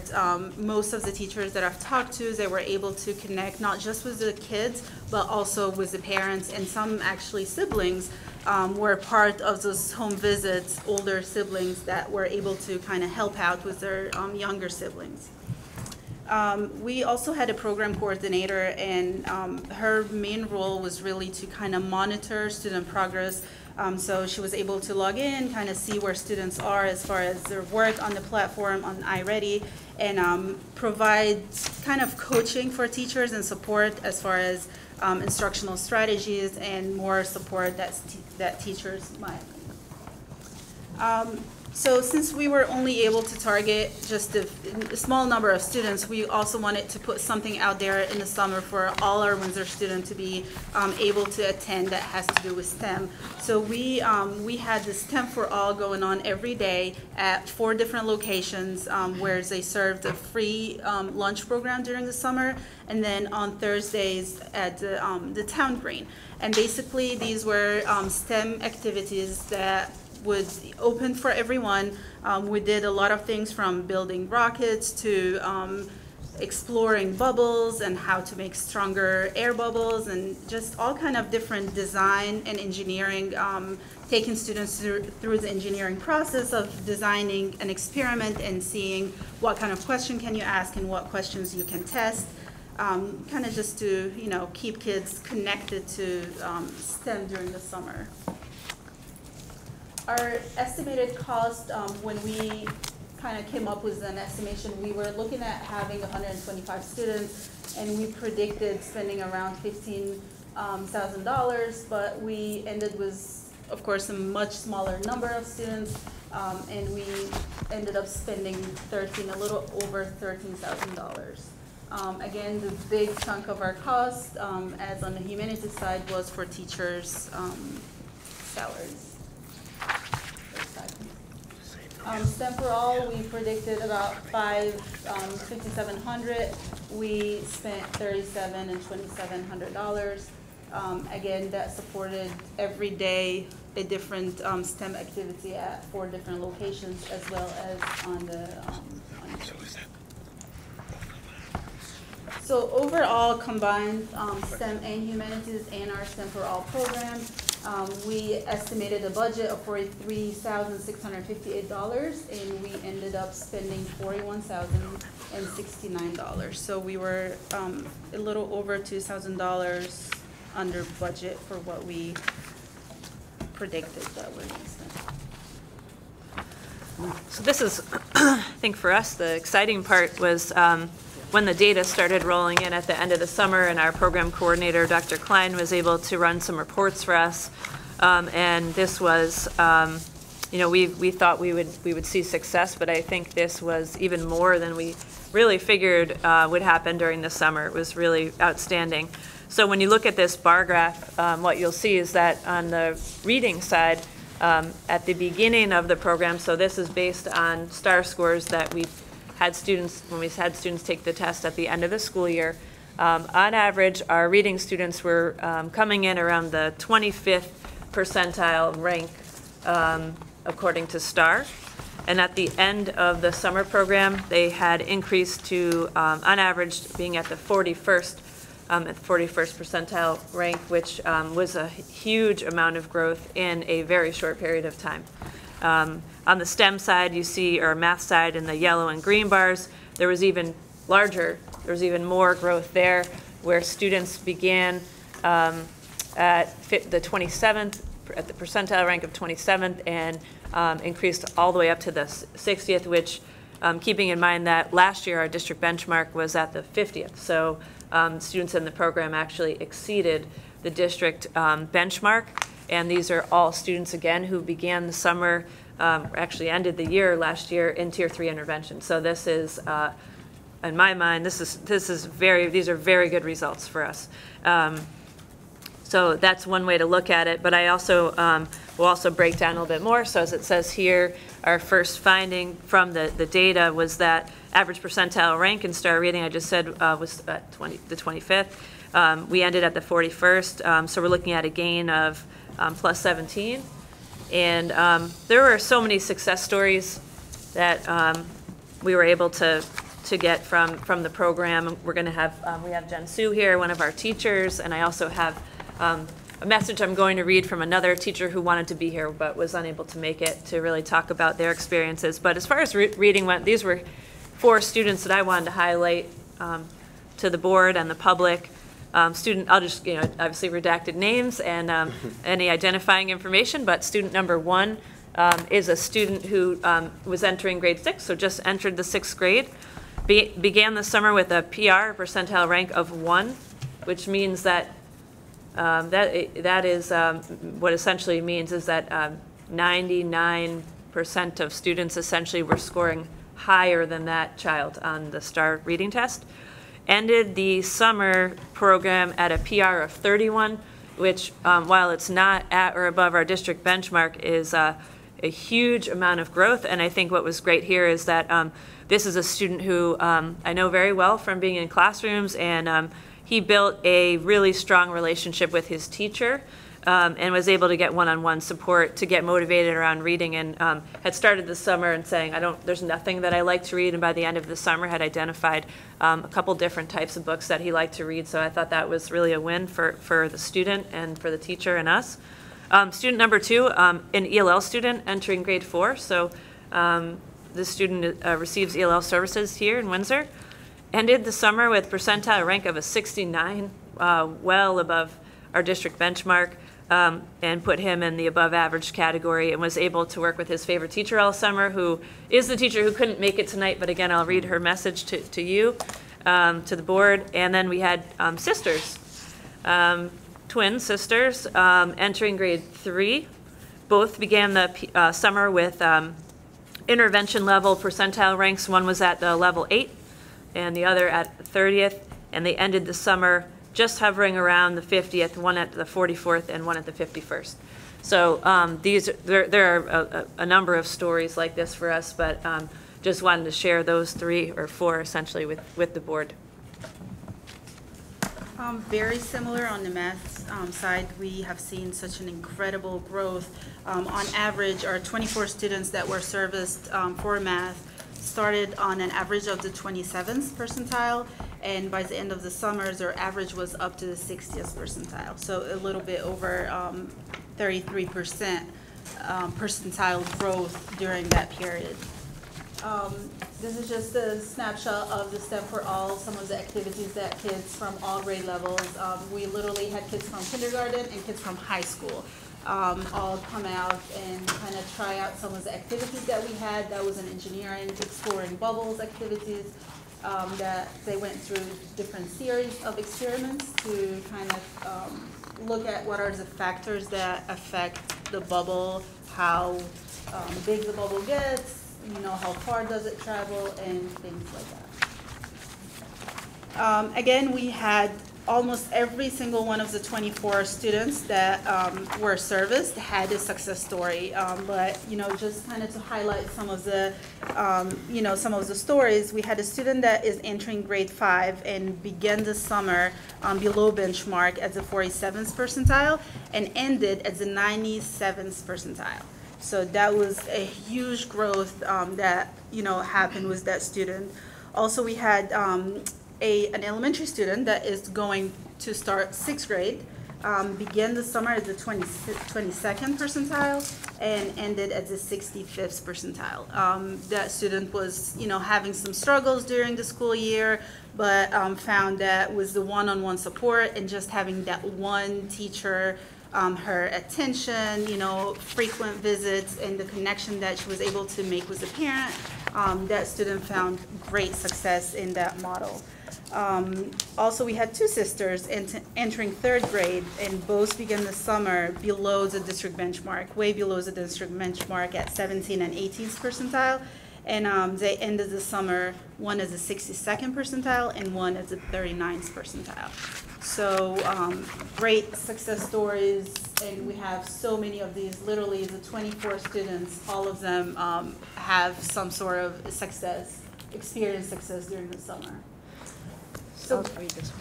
most of the teachers that I've talked to, they were able to connect not just with the kids, but also with the parents, and some actually siblings were part of those home visits, older siblings that were able to kind of help out with their younger siblings. We also had a program coordinator, and her main role was really to kind of monitor student progress. So she was able to log in, kind of see where students are as far as their work on the platform on iReady, and provide kind of coaching for teachers and support as far as instructional strategies and more support that teachers might. So since we were only able to target just a small number of students, we also wanted to put something out there in the summer for all our Windsor students to be able to attend that has to do with STEM. So we had the STEM for All going on every day at 4 different locations where they served a free lunch program during the summer, and then on Thursdays at the Town Green. And basically these were STEM activities that was open for everyone. We did a lot of things from building rockets to exploring bubbles and how to make stronger air bubbles, and just all kind of different design and engineering, taking students through the engineering process of designing an experiment and seeing what kind of question can you ask and what questions you can test, kind of just to, you know, keep kids connected to STEM during the summer. Our estimated cost, when we kind of came up with an estimation, we were looking at having 125 students, and we predicted spending around $15,000, but we ended with, of course, a much smaller number of students, and we ended up spending a little over $13,000. Again, the big chunk of our cost, as on the humanities side, was for teachers' salaries. STEM for All, we predicted about $5,700. We spent $3,700 and $2,700. Again, that supported every day a different STEM activity at 4 different locations, as well as on the. So overall, combined STEM and humanities and our STEM for All program, we estimated a budget of $43,658, and we ended up spending $41,069. So we were a little over $2,000 under budget for what we predicted that we're going to spend. So this is, I think for us, the exciting part was when the data started rolling in at the end of the summer, and our program coordinator, Dr. Klein, was able to run some reports for us. And this was, you know, we thought we would see success, but I think this was even more than we really figured would happen during the summer. It was really outstanding. So when you look at this bar graph, what you'll see is that on the reading side, at the beginning of the program, so this is based on STAR scores that we had students, when we had students take the test at the end of the school year. On average, our reading students were coming in around the 25th percentile rank according to STAR. And at the end of the summer program, they had increased to, on average, being at the 41st percentile rank, which was a huge amount of growth in a very short period of time. On the STEM side, you see, or math side, in the yellow and green bars, there was even more growth there, where students began at the 27th, at the percentile rank of 27th, and increased all the way up to the 60th, which, keeping in mind that last year our district benchmark was at the 50th. So students in the program actually exceeded the district benchmark. And these are all students, again, who began the summer, actually ended the year last year in Tier 3 intervention. So this is, in my mind, these are very good results for us. So that's one way to look at it. But I also will also break down a little bit more. So as it says here, our first finding from the data was that average percentile rank in STAR reading, I just said, was at the 25th. We ended at the 41st. So we're looking at a gain of plus 17. And there were so many success stories that we were able to get from the program. We're going to have, we have Jen Sue here, one of our teachers, and I also have a message I'm going to read from another teacher who wanted to be here but was unable to make it, to really talk about their experiences. But as far as reading went, these were 4 students that I wanted to highlight to the board and the public. I'll just, obviously redacted names and any identifying information, but student number 1 is a student who was entering grade 6, so just entered the 6th grade. Began the summer with a PR, percentile rank of 1, which means that that is what essentially means is that 99% of students essentially were scoring higher than that child on the STAR reading test. Ended the summer program at a PR of 31, which, while it's not at or above our district benchmark, is a huge amount of growth. And I think what was great here is that this is a student who I know very well from being in classrooms, and he built a really strong relationship with his teacher. and was able to get one-on-one support to get motivated around reading, and had started the summer and saying, there's nothing that I like to read, and by the end of the summer had identified a couple different types of books that he liked to read. So I thought that was really a win for the student and for the teacher and us. Student number 2, an ELL student entering grade 4. So this student receives ELL services here in Windsor. Ended the summer with percentile rank of a 69, well above our district benchmark, and put him in the above average category, and was able to work with his favorite teacher all summer, who is the teacher who couldn't make it tonight, but again, I'll read her message to you, to the board. And then we had sisters, twin sisters, entering grade 3. Both began the summer with intervention level percentile ranks. One was at the level 8 and the other at 30th, and they ended the summer just hovering around the 50th, one at the 44th and one at the 51st. So there are a number of stories like this for us, but just wanted to share those 3 or 4 essentially with the board. Very similar on the math side. We have seen such an incredible growth. On average, our 24 students that were serviced for math started on an average of the 27th percentile, and by the end of the summers, our average was up to the 60th percentile. So a little bit over 33% percentile growth during that period. This is just a snapshot of the STEM for All, some of the activities that kids from all grade levels, we literally had kids from kindergarten and kids from high school all come out and kind of try out some of the activities that we had. That was an engineering, exploring bubbles activities, that they went through different series of experiments to kind of look at what are the factors that affect the bubble, how big the bubble gets, how far does it travel, and things like that. Again, we had almost every single one of the 24 students that were serviced had a success story. But just kind of to highlight some of the, some of the stories, we had a student that is entering grade 5 and began the summer below benchmark at the 47th percentile and ended at the 97th percentile. So that was a huge growth that happened with that student. Also, we had an elementary student that is going to start 6th grade, began the summer at the 22nd percentile and ended at the 65th percentile. That student was, having some struggles during the school year, but found that with the one-on-one support and just having that one teacher, her attention, frequent visits, and the connection that she was able to make with the parent, that student found great success in that model. Also, we had 2 sisters entering 3rd grade, and both began the summer below the district benchmark, way below the district benchmark at 17 and 18th percentile. And they ended the summer, one as the 62nd percentile and one as the 39th percentile. So great success stories, and we have so many of these. Literally, the 24 students, all of them have some sort of success, experienced success during the summer. So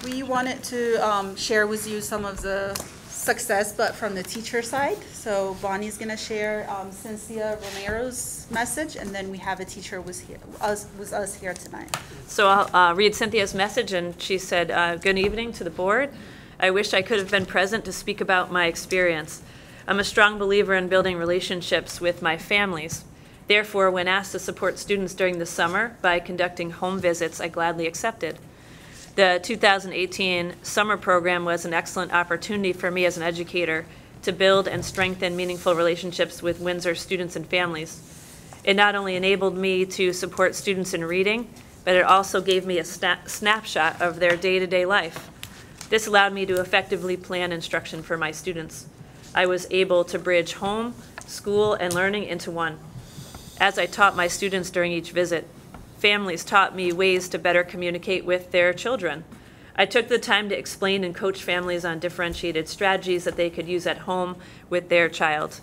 we wanted to share with you some of the success, but from the teacher side. So Bonnie's going to share Cynthia Romero's message, and then we have a teacher with us here tonight. So I'll read Cynthia's message, and she said, good evening to the board. I wish I could have been present to speak about my experience. I'm a strong believer in building relationships with my families. Therefore, when asked to support students during the summer by conducting home visits, I gladly accepted. The 2018 summer program was an excellent opportunity for me as an educator to build and strengthen meaningful relationships with Windsor students and families. It not only enabled me to support students in reading, but it also gave me a snapshot of their day-to-day life. This allowed me to effectively plan instruction for my students. I was able to bridge home, school, and learning into one. As I taught my students during each visit, families taught me ways to better communicate with their children. I took the time to explain and coach families on differentiated strategies that they could use at home with their child.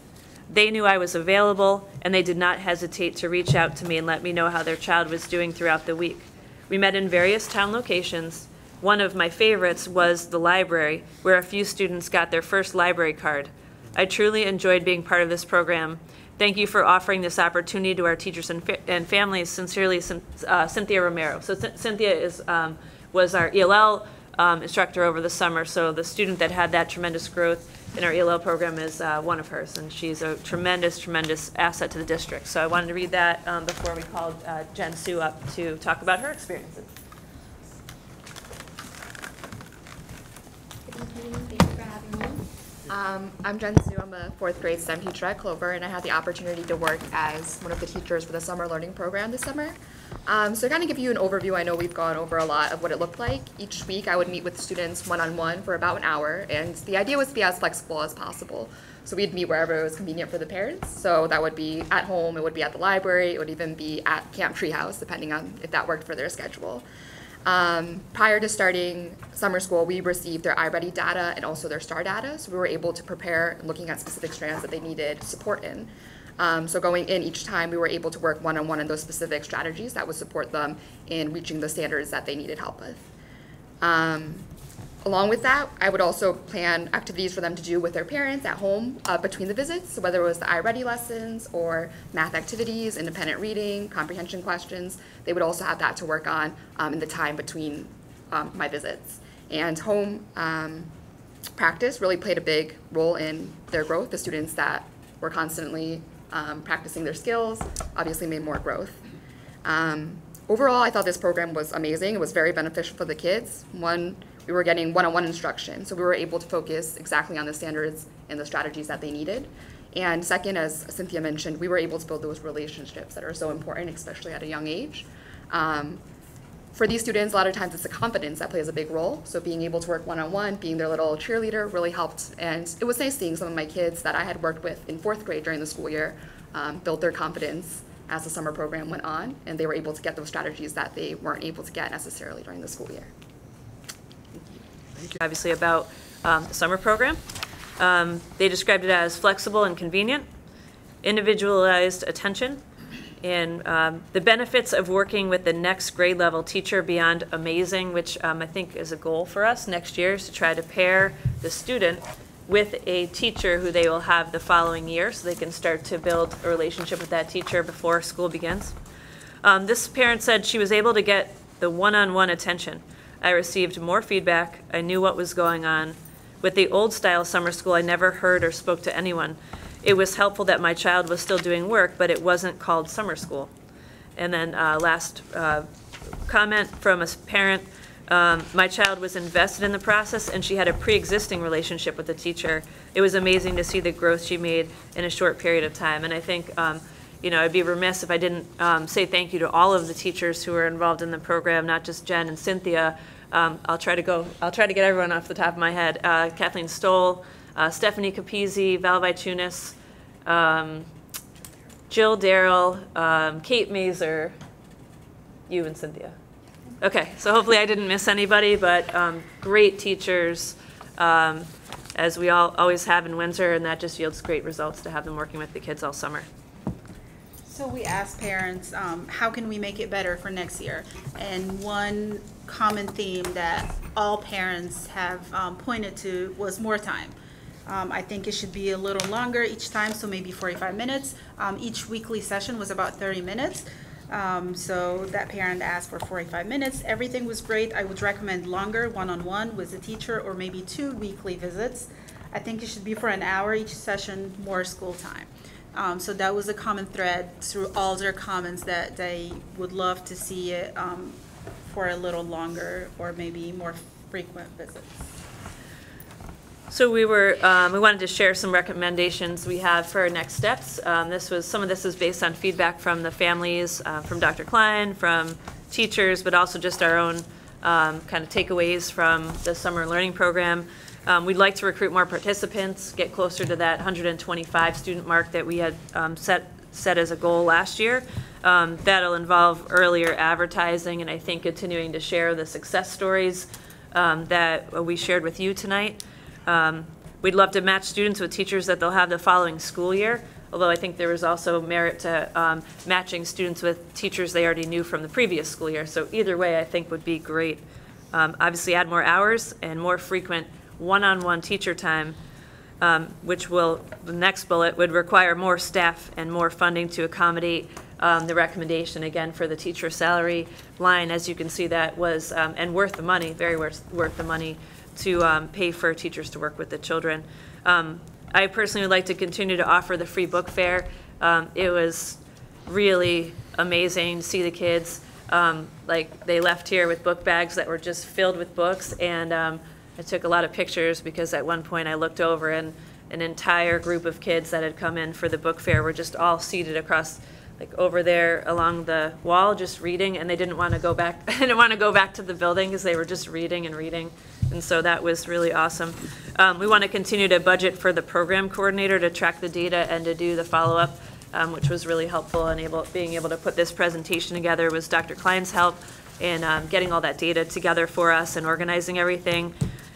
They knew I was available, and they did not hesitate to reach out to me and let me know how their child was doing throughout the week. We met in various town locations, one of my favorites was the library, where a few students got their first library card. I truly enjoyed being part of this program. Thank you for offering this opportunity to our teachers and families. Sincerely, Cynthia Romero. So Cynthia was our ELL instructor over the summer, so the student that had that tremendous growth in our ELL program is one of hers, and she's a tremendous, tremendous asset to the district. So I wanted to read that before we called Jen Sue up to talk about her experiences. Good evening, thank you for having me. I'm Jen Sue, I'm a 4th grade STEM teacher at Clover, and I had the opportunity to work as one of the teachers for the summer learning program this summer. So to kind of give you an overview, I know we've gone over a lot of what it looked like. Each week I would meet with students one-on-one for about an hour, and the idea was to be as flexible as possible. So we'd meet wherever it was convenient for the parents. So that would be at home, it would be at the library, it would even be at Camp Treehouse, depending on if that worked for their schedule. Prior to starting summer school, we received their iReady data and also their STAR data, so we were able to prepare and looking at specific strands that they needed support in. So going in each time, we were able to work one-on-one on those specific strategies that would support them in reaching the standards that they needed help with. Along with that, I would also plan activities for them to do with their parents at home between the visits, so whether it was the iReady lessons or math activities, independent reading, comprehension questions, they would also have that to work on in the time between my visits. And home practice really played a big role in their growth. The students that were constantly practicing their skills obviously made more growth. Overall, I thought this program was amazing. It was very beneficial for the kids. One, we were getting one-on-one instruction, so we were able to focus exactly on the standards and the strategies that they needed. And second, as Cynthia mentioned, we were able to build those relationships that are so important, especially at a young age. For these students, a lot of times it's the confidence that plays a big role. So being able to work one-on-one, being their little cheerleader really helped. And it was nice seeing some of my kids that I had worked with in 4th grade during the school year build their confidence as the summer program went on, and they were able to get those strategies that they weren't able to get necessarily during the school year. Obviously about the summer program. They described it as flexible and convenient, individualized attention, and the benefits of working with the next grade level teacher beyond amazing, which I think is a goal for us next year, is to try to pair the student with a teacher who they will have the following year, so they can start to build a relationship with that teacher before school begins. This parent said she was able to get the one-on-one attention. I received more feedback. I knew what was going on. With the old style summer school, I never heard or spoke to anyone. It was helpful that my child was still doing work, but it wasn't called summer school. And then last comment from a parent, my child was invested in the process and she had a pre-existing relationship with the teacher. It was amazing to see the growth she made in a short period of time. And I think you know, I'd be remiss if I didn't say thank you to all of the teachers who were involved in the program, not just Jen and Cynthia. I'll try to get everyone off the top of my head. Kathleen Stoll, Stephanie Capizzi, Val Vitunis, Jill Darrell, Kate Mazer, you and Cynthia. Okay, so hopefully I didn't miss anybody, but great teachers, as we always have in Windsor, and that just yields great results to have them working with the kids all summer. So we asked parents, how can we make it better for next year? And one common theme that all parents have pointed to was more time. I think it should be a little longer each time, so maybe 45 minutes. Each weekly session was about 30 minutes. So that parent asked for 45 minutes. Everything was great. I would recommend longer one-on-one with the teacher, or maybe 2 weekly visits. I think it should be for an hour each session, more school time. So that was a common thread through all their comments, that they would love to see it for a little longer or maybe more frequent visits. So we wanted to share some recommendations we have for our next steps. Some of this is based on feedback from the families, from Dr. Klein, from teachers, but also just our own kind of takeaways from the summer learning program. We'd like to recruit more participants, get closer to that 125 student mark that we had set as a goal last year. That'll involve earlier advertising, and I think continuing to share the success stories that we shared with you tonight. We'd love to match students with teachers that they'll have the following school year, although I think there was also merit to matching students with teachers they already knew from the previous school year. So either way, I think would be great. obviously add more hours and more frequent one-on-one teacher time, which will, the next bullet, would require more staff and more funding to accommodate the recommendation, again, for the teacher salary line. As you can see, that was, and worth the money, very worth the money to pay for teachers to work with the children. I personally would like to continue to offer the free book fair. It was really amazing to see the kids. Like, they left here with book bags that were just filled with books, and I took a lot of pictures because at one point I looked over and an entire group of kids that had come in for the book fair were just all seated across, like, over there along the wall, just reading, and they didn't want to go back. They didn't want to go back to the building because they were just reading and reading, and so that was really awesome. We want to continue to budget for the program coordinator to track the data and to do the follow-up, which was really helpful, and being able to put this presentation together was Dr. Klein's help in getting all that data together for us and organizing everything.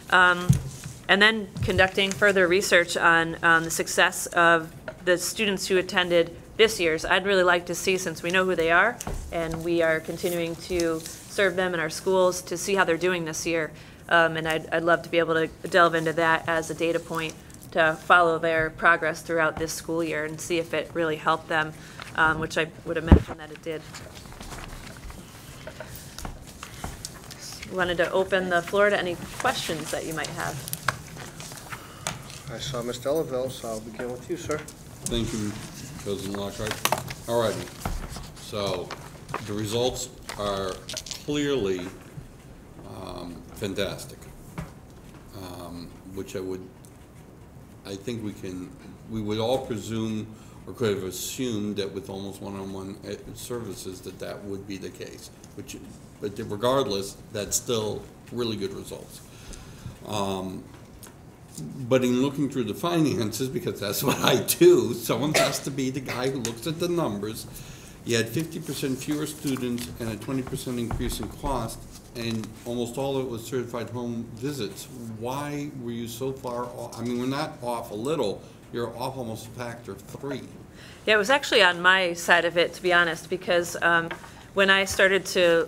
And then conducting further research on the success of the students who attended this year's. I'd really like to see, since we know who they are, and we are continuing to serve them in our schools, to see how they're doing this year. And I'd love to be able to delve into that as a data point to follow their progress throughout this school year and see if it really helped them, which I would imagine that it did. Wanted to open the floor to any questions that you might have. I saw Ms. Delaville, so I'll begin with you, sir. Thank you, President Lockhart. All righty. So the results are clearly fantastic, which I think we would all presume or could have assumed that with almost one-on-one services that would be the case. But regardless, that's still really good results. But in looking through the finances, because that's what I do, someone has to be the guy who looks at the numbers. You had 50% fewer students and a 20% increase in cost, and almost all of it was certified home visits. Why were you so far off? I mean, we're not off a little, you're off almost a factor of 3. Yeah, it was actually on my side of it, to be honest, because when I started to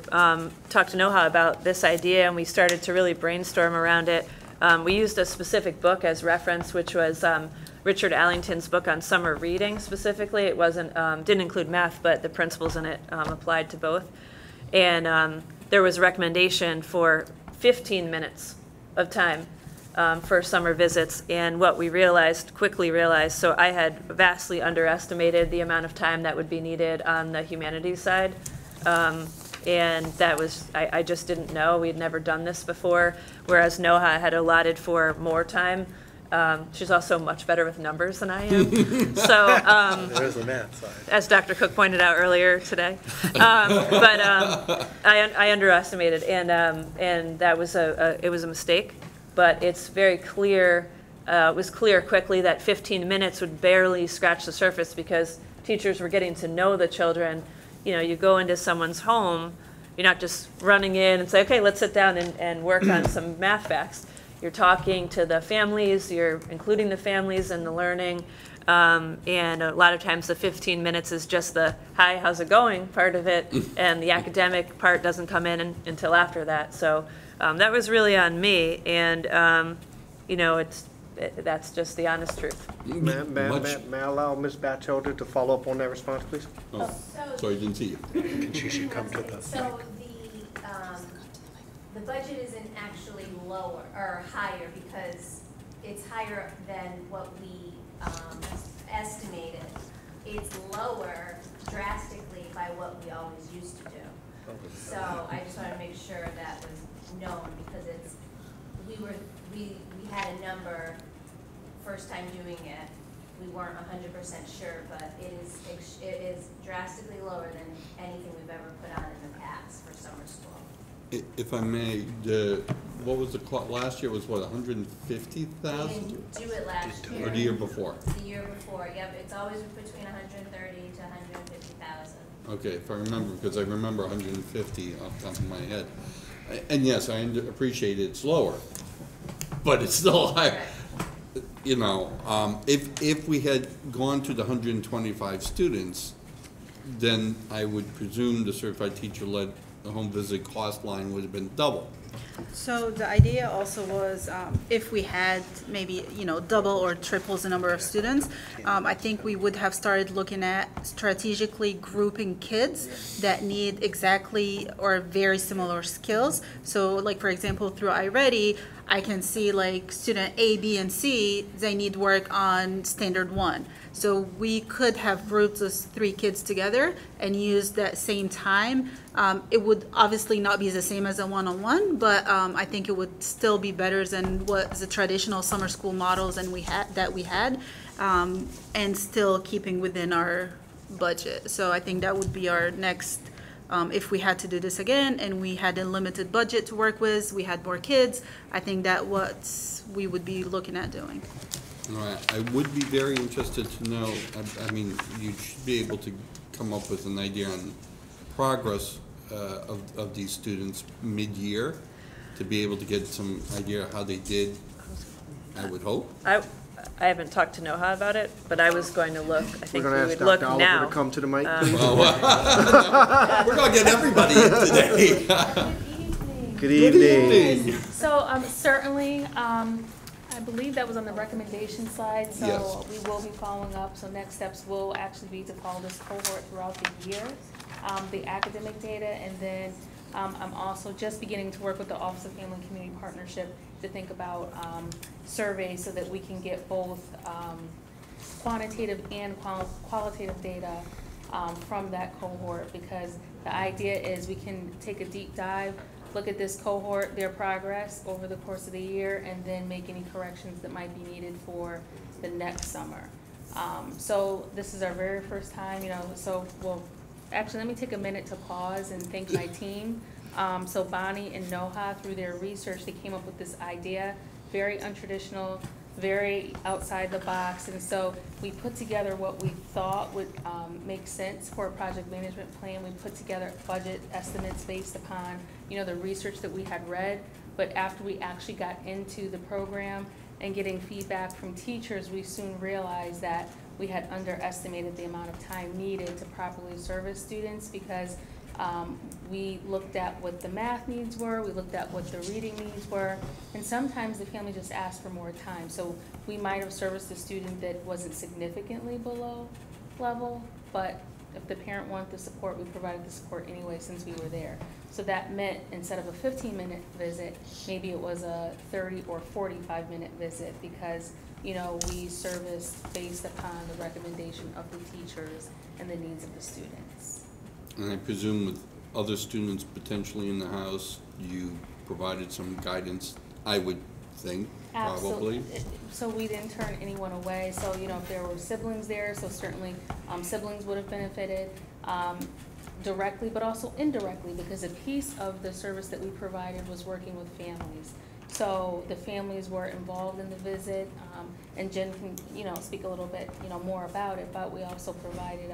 talk to Noha about this idea and we started to really brainstorm around it, we used a specific book as reference, which was Richard Allington's book on summer reading specifically. It wasn't didn't include math, but the principles in it applied to both. And there was a recommendation for 15 minutes of time for summer visits. And what we quickly realized, so I had vastly underestimated the amount of time that would be needed on the humanities side. And that was, I just didn't know. We'd never done this before, whereas Noha had allotted for more time. She's also much better with numbers than I am. So, There's the math side. as Dr. Cook pointed out earlier today. But I underestimated, and that was it was a mistake. But it's very clear, it was clear quickly that 15 minutes would barely scratch the surface because teachers were getting to know the children. You know, you go into someone's home, you're not just running in and say, okay, let's sit down and work on some math facts. You're talking to the families, you're including the families in the learning, and a lot of times the 15 minutes is just the, hi, how's it going part of it, and the academic part doesn't come in until after that. So that was really on me, and you know, that's just the honest truth. May I allow Ms. Batchelder to follow up on that response, please? Oh, sorry, didn't see you. And she should come to the. So the budget isn't actually lower or higher because it's higher than what we estimated. It's lower drastically by what we always used to do. So I just want to make sure that was known because we had a number first time doing it. We weren't 100% sure, but it is drastically lower than anything we've ever put on in the past for summer school. If I may, what was the last year was what, 150,000? We didn't do it last year. Or the year before? The year before, yep. It's always between 130 to 150,000. Okay, if I remember, because I remember 150 off the top of my head. And yes, I appreciate it's lower, but it's still high. You know, if we had gone to the 125 students, then I would presume the certified teacher-led the home visit cost line would have been double. So the idea also was, if we had maybe, double or triples the number of students, I think we would have started looking at strategically grouping kids that need exactly or very similar skills. So like, for example, through iReady, I can see like student A, B, and C, they need work on standard 1. So we could have grouped those 3 kids together and used that same time. It would obviously not be the same as a one-on-one, but I think it would still be better than what the traditional summer school models and we had, and still keeping within our budget. So I think that would be our next, if we had to do this again and we had a limited budget to work with, we had more kids, I think that what we would be looking at doing. All right, I would be very interested to know, I mean, you should be able to come up with an idea on progress of these students mid-year, to be able to get some idea of how they did, I would hope. I haven't talked to Noha about it, but I was going to look. I think we would look Dr. now. Oliver to come to the mic, please. We're gonna get everybody in today. Good evening. So certainly, I believe that was on the recommendation slide, so Yes. we will be following up. So next steps will actually be to follow this cohort throughout the year, the academic data, and then I'm also just beginning to work with the Office of Family and Community Partnership to think about surveys so that we can get both quantitative and qualitative data from that cohort, because the idea is we can take a deep dive, look at this cohort, their progress over the course of the year, and then make any corrections that might be needed for the next summer. So this is our very first time, so actually let me take a minute to pause and thank my team. So Bonnie and Noha, through their research, they came up with this idea, very untraditional, very outside the box, and so we put together what we thought would make sense for a project management plan. We put together budget estimates based upon, the research that we had read, but after we actually got into the program and getting feedback from teachers, we soon realized that we had underestimated the amount of time needed to properly service students, because we looked at what the math needs were, we looked at what the reading needs were, and sometimes the family just asked for more time. So we might have serviced a student that wasn't significantly below level, but if the parent wanted the support, we provided the support anyway since we were there. So that meant instead of a 15-minute visit, maybe it was a 30 or 45-minute visit, because we serviced based upon the recommendation of the teachers and the needs of the students. And I presume with other students potentially in the house, you provided some guidance, I would think, probably. Absolutely. So we didn't turn anyone away. So, if there were siblings there, so certainly siblings would have benefited directly, but also indirectly, because a piece of the service that we provided was working with families. So the families were involved in the visit, and Jen can, speak a little bit, more about it, but we also provided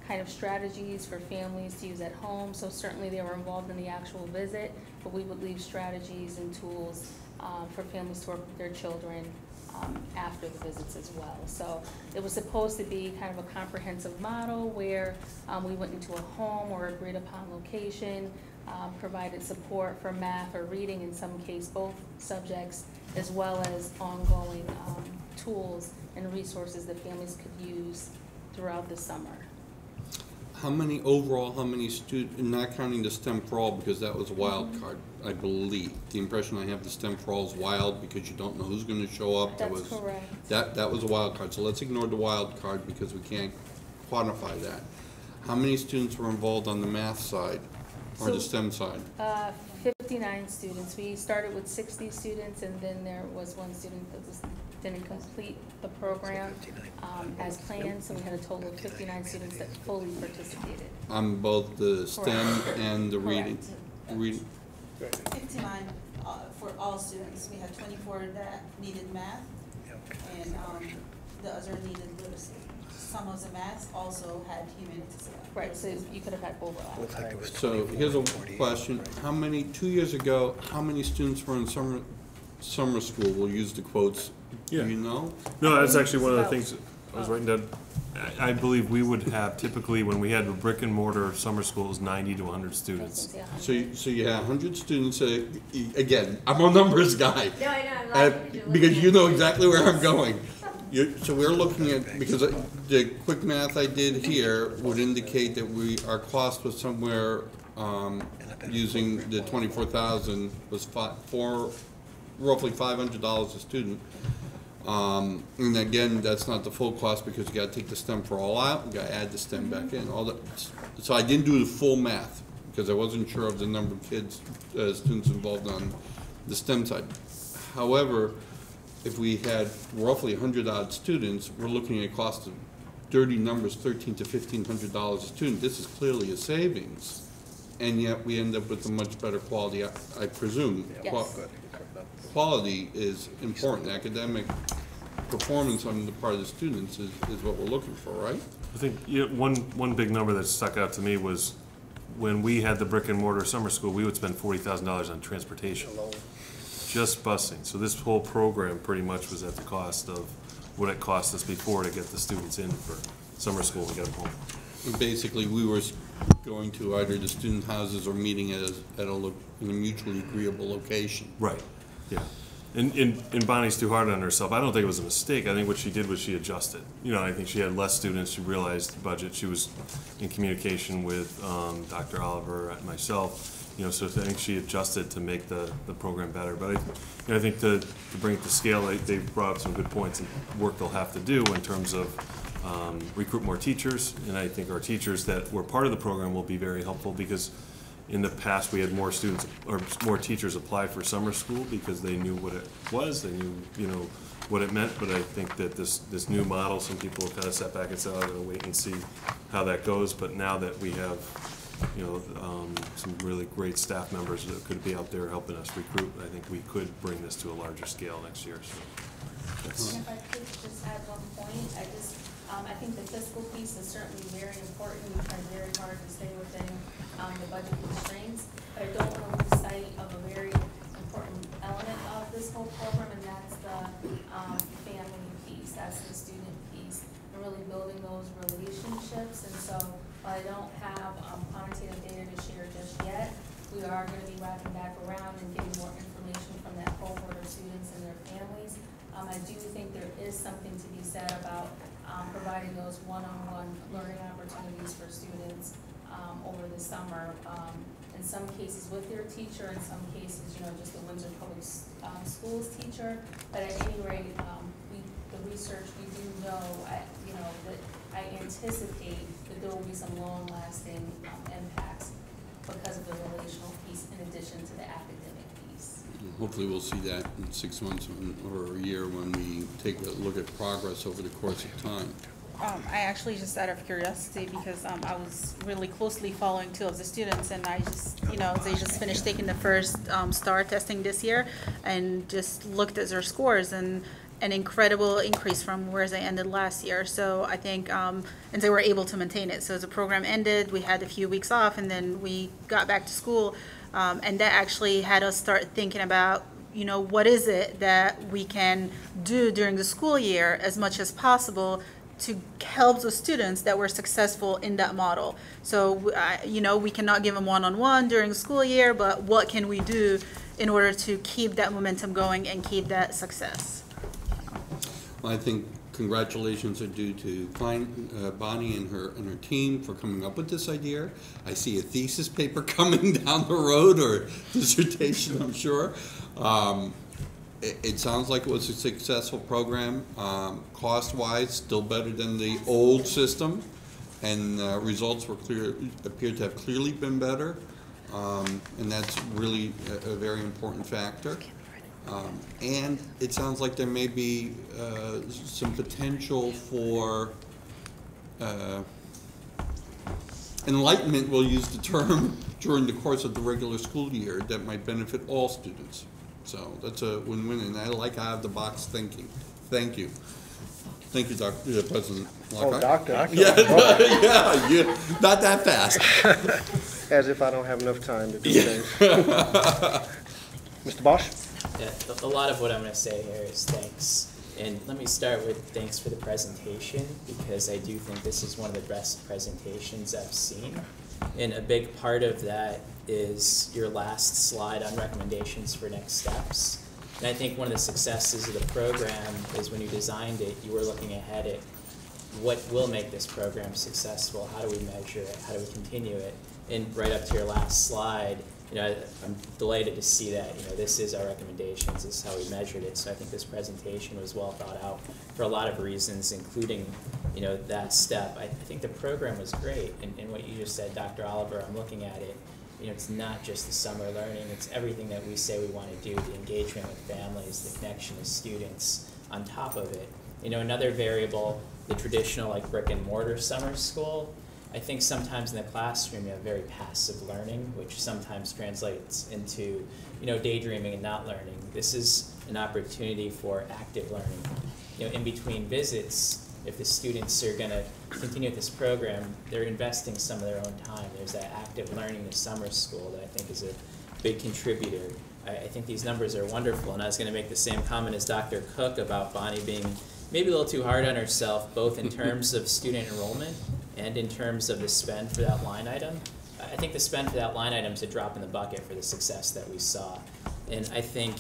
kind of strategies for families to use at home. So certainly they were involved in the actual visit, but we would leave strategies and tools for families to work with their children after the visits as well. So it was supposed to be kind of a comprehensive model where we went into a home or agreed upon location, provided support for math or reading, in some case both subjects, as well as ongoing tools and resources that families could use throughout the summer. How many students, not counting the STEM for All, because that was a wild card, I believe. The impression I have, the STEM for All is wild because you don't know who's going to show up. That's correct. That was a wild card. So let's ignore the wild card because we can't quantify that. How many students were involved on the math side or the STEM side? 59 students. We started with 60 students, and then there was one student that didn't complete the program as planned, so we had a total of 59 students that fully participated. On both the STEM and the reading? Correct. 59 for all students. We had 24 that needed math, and the other needed literacy. Some of the math also had humanities. Right, so you could have had overlap. So here's a question. 2 years ago, how many students were in summer school? We'll use the quotes. Yeah. Do you know? No, that's actually one of the things I was writing down. I believe we would have typically, when we had a brick and mortar summer schools, 90 to 100 students. So you have 100 students, again, I'm a numbers guy. No, I know, I'm laughing because Because you know exactly where I'm going. So we're looking at, because the quick math I did here would indicate that our cost was somewhere, using the 24,000, was roughly $500 a student. And again, that's not the full cost because you gotta take the STEM for all out, you gotta add the STEM back in, all that. So I didn't do the full math because I wasn't sure of the number of kids, students involved on the STEM side. However, if we had roughly 100 odd students, we're looking at a cost of dirty numbers, $1,300 to $1,500 a student. This is clearly a savings, and yet we end up with a much better quality, I presume. Yes. Quality is important. Academic performance on the part of the students is what we're looking for, right? I think one big number that stuck out to me was when we had the brick and mortar summer school, we would spend $40,000 on transportation. Just busing. So this whole program pretty much was at the cost of what it cost us before to get the students in for summer school and get them home. And basically, we were going to either the student houses or meeting at a mutually agreeable location. Right, yeah. And Bonnie's too hard on herself. I don't think it was a mistake. I think what she did was she adjusted. You know, I think she had less students. She realized the budget. She was in communication with Dr. Oliver and myself. You know, so I think she adjusted to make the program better. But I think to bring it to scale, they brought up some good points and work they'll have to do in terms of recruit more teachers. And I think our teachers that were part of the program will be very helpful because in the past we had more students or more teachers apply for summer school because they knew what it was, they knew, you know, what it meant. But I think that this new model, some people kind of sat back and said, "I'm going to wait and see how that goes." But now that we have, you know, some really great staff members that could be out there helping us recruit, I think we could bring this to a larger scale next year. So that's And if I could just add one point, I think the fiscal piece is certainly very important. We try very hard to stay within the budget constraints, but I don't want to lose sight of a very important element of this whole program, and that's the family piece, that's the student piece, and really building those relationships. And so while I don't have quantitative data to share just yet, we are going to be wrapping back around and getting more information from that cohort of students and their families. I do think there is something to be said about providing those one-on-one learning opportunities for students over the summer. In some cases with their teacher, in some cases, you know, just the Windsor Public Schools teacher. But at any rate, the research, we do know, you know, that I anticipate that there will be some long-lasting impacts because of the relational piece in addition to the academic piece. Hopefully we'll see that in 6 months or a year when we take a look at progress over the course of time. I actually, just out of curiosity, because I was really closely following two of the students, and I just, you know, they just finished taking the first STAR testing this year, and just looked at their scores, and an incredible increase from where they ended last year. So I think, and they were able to maintain it. So as the program ended, we had a few weeks off, and then we got back to school, and that actually had us start thinking about, you know, what is it that we can do during the school year as much as possible to help the students that were successful in that model. So, you know, we cannot give them one-on-one during the school year, but what can we do in order to keep that momentum going and keep that success? Well, I think congratulations are due to Bonnie and her team for coming up with this idea. I see a thesis paper coming down the road, or dissertation, I'm sure. It sounds like it was a successful program. Cost-wise, still better than the old system, and results appear to have clearly been better, and that's really a very important factor. And it sounds like there may be some potential for enlightenment, we'll use the term, during the course of the regular school year that might benefit all students. So that's a win-win, and I like out-of-the-box thinking. Thank you. Thank you, President Lockhart. Oh, Doctor. Yeah, not that fast. As if I don't have enough time to do things. Mr. Bosch? Yeah, a lot of what I'm going to say here is thanks And let me start with thanks for the presentation, because I do think this is one of the best presentations I've seen. And a big part of that is your last slide on recommendations for next steps. And I think one of the successes of the program is when you designed it, you were looking ahead at what will make this program successful, how do we measure it, how do we continue it, and right up to your last slide, I'm delighted to see that, this is our recommendations, this is how we measured it. So I think this presentation was well thought out for a lot of reasons, including, that step. I think the program was great, and what you just said, Dr. Oliver, I'm looking at it, it's not just the summer learning, it's everything that we say we want to do, the engagement with families, the connection with students on top of it. Another variable, the traditional like brick and mortar summer school, I think sometimes in the classroom you have very passive learning, which sometimes translates into, daydreaming and not learning. This is an opportunity for active learning. In between visits, if the students are going to continue with this program, they're investing some of their own time. There's that active learning in summer school that I think is a big contributor. I think these numbers are wonderful, and I was going to make the same comment as Dr. Cook about Bonnie being maybe a little too hard on herself, both in terms of student enrollment and in terms of the spend for that line item. I think the spend for that line item is a drop in the bucket for the success that we saw. And I think,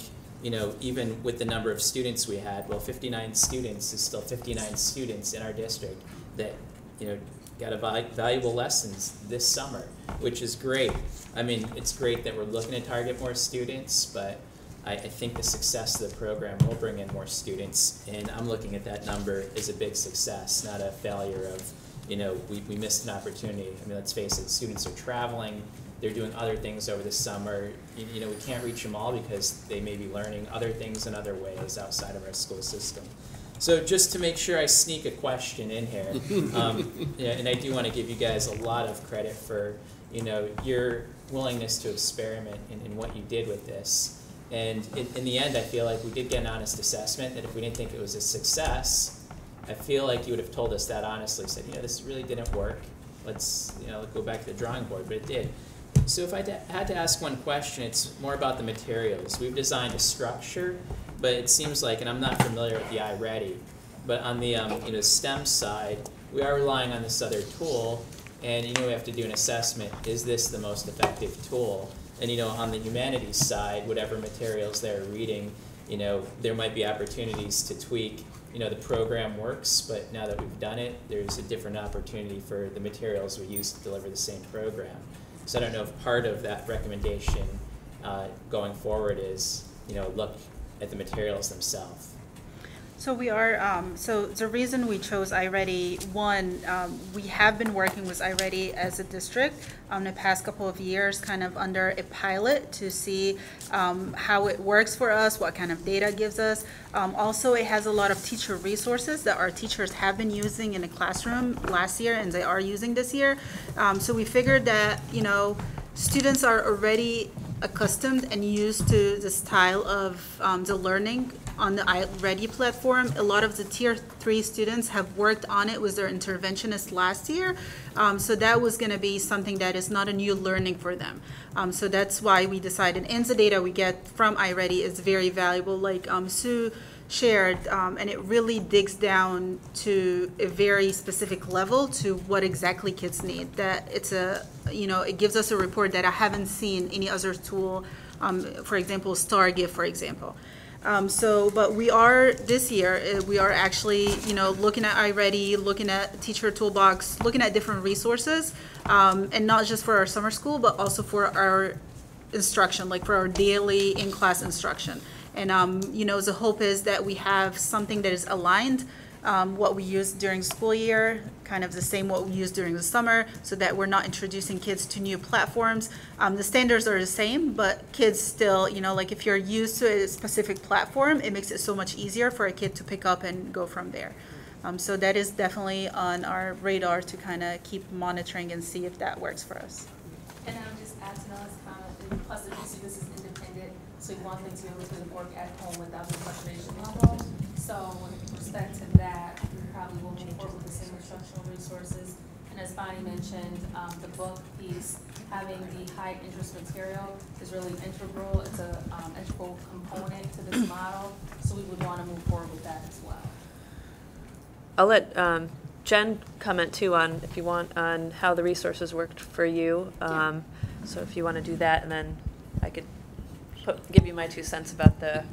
even with the number of students we had, 59 students is still 59 students in our district that, got valuable lessons this summer, which is great. I mean, it's great that we're looking to target more students, but I think the success of the program will bring in more students, and I'm looking at that number as a big success, not a failure of, we missed an opportunity. I mean, let's face it, students are traveling, they're doing other things over the summer. We can't reach them all because they may be learning other things in other ways outside of our school system. So just to make sure I sneak a question in here, and I do want to give you guys a lot of credit for, your willingness to experiment in what you did with this. And in the end, I feel like we did get an honest assessment that if we didn't think it was a success, I feel like you would have told us that honestly, said, this really didn't work. Let's, go back to the drawing board, but it did. So if I had to ask one question, it's more about the materials. We've designed a structure, but it seems like, and I'm not familiar with the iReady, but on the STEM side, we are relying on this other tool, and we have to do an assessment. Is this the most effective tool? And on the humanities side, whatever materials they're reading, there might be opportunities to tweak. The program works, but now that we've done it, there's a different opportunity for the materials we use to deliver the same program. So I don't know if part of that recommendation going forward is, look at the materials themselves. So we are, so the reason we chose iReady, one, we have been working with iReady as a district the past couple of years, kind of under a pilot to see how it works for us, what kind of data it gives us. Also, it has a lot of teacher resources that our teachers have been using in the classroom last year and they are using this year. So we figured that, students are already accustomed and used to the style of the learning on the iReady platform. A lot of the Tier 3 students have worked on it with their interventionist last year. So that was going to be something that is not a new learning for them. So that's why we decided, and the data we get from iReady is very valuable, like Sue shared, and it really digs down to a very specific level to what exactly kids need. That it's it gives us a report that I haven't seen any other tool, for example, StarGift, for example. But we are, this year, we are actually, looking at iReady, looking at Teacher Toolbox, looking at different resources, and not just for our summer school, but also for our instruction, like for our daily in-class instruction. And, the hope is that we have something that is aligned, what we use during school year, kind of the same what we use during the summer, so that we're not introducing kids to new platforms. The standards are the same, but kids still, like if you're used to a specific platform, it makes it so much easier for a kid to pick up and go from there. So that is definitely on our radar to kind of keep monitoring and see if that works for us. And I'll just add to Noah's comment, plus this is independent, so you want them to be able to work at home without the frustration level. So with respect to that, we probably will move forward with the same instructional resources. And And as Bonnie mentioned, the book piece, having the high interest material is really integral. It's a integral component to this model, so we would want to move forward with that as well. I'll let Jen comment too on, if you want, on how the resources worked for you. So if you want to do that, and then I could give you my 2 cents about the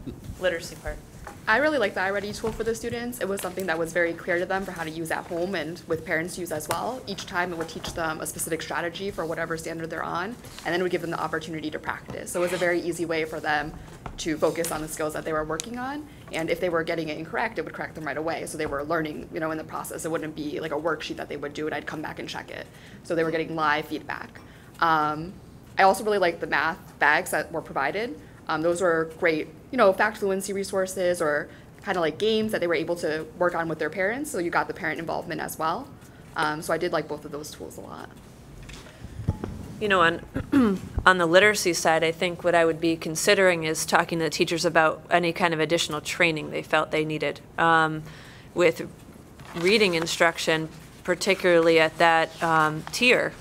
literacy part. I really like the iReady tool for the students. It was something that was very clear to them for how to use at home and with parents to use as well. Each time it would teach them a specific strategy for whatever standard they're on, and then it would give them the opportunity to practice. So it was a very easy way for them to focus on the skills that they were working on, and if they were getting it incorrect, it would correct them right away. So they were learning, you know, in the process. It wouldn't be like a worksheet that they would do and I'd come back and check it. So they were getting live feedback. I also really liked the math bags that were provided. Those were great, you know, fact fluency resources or kind of like games that they were able to work on with their parents. So you got the parent involvement as well. So I did like both of those tools a lot. You know, on the literacy side, I think what I would be considering is talking to the teachers about any kind of additional training they felt they needed. With reading instruction, particularly at that tier,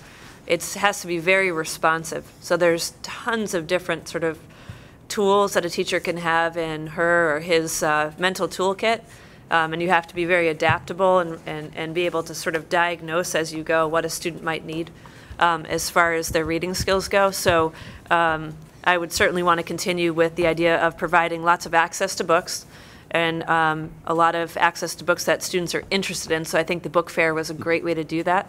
it has to be very responsive. So there's tons of different sort of tools that a teacher can have in her or his mental toolkit. And you have to be very adaptable and be able to sort of diagnose as you go what a student might need as far as their reading skills go. So I would certainly want to continue with the idea of providing lots of access to books and a lot of access to books that students are interested in. So I think the book fair was a great way to do that.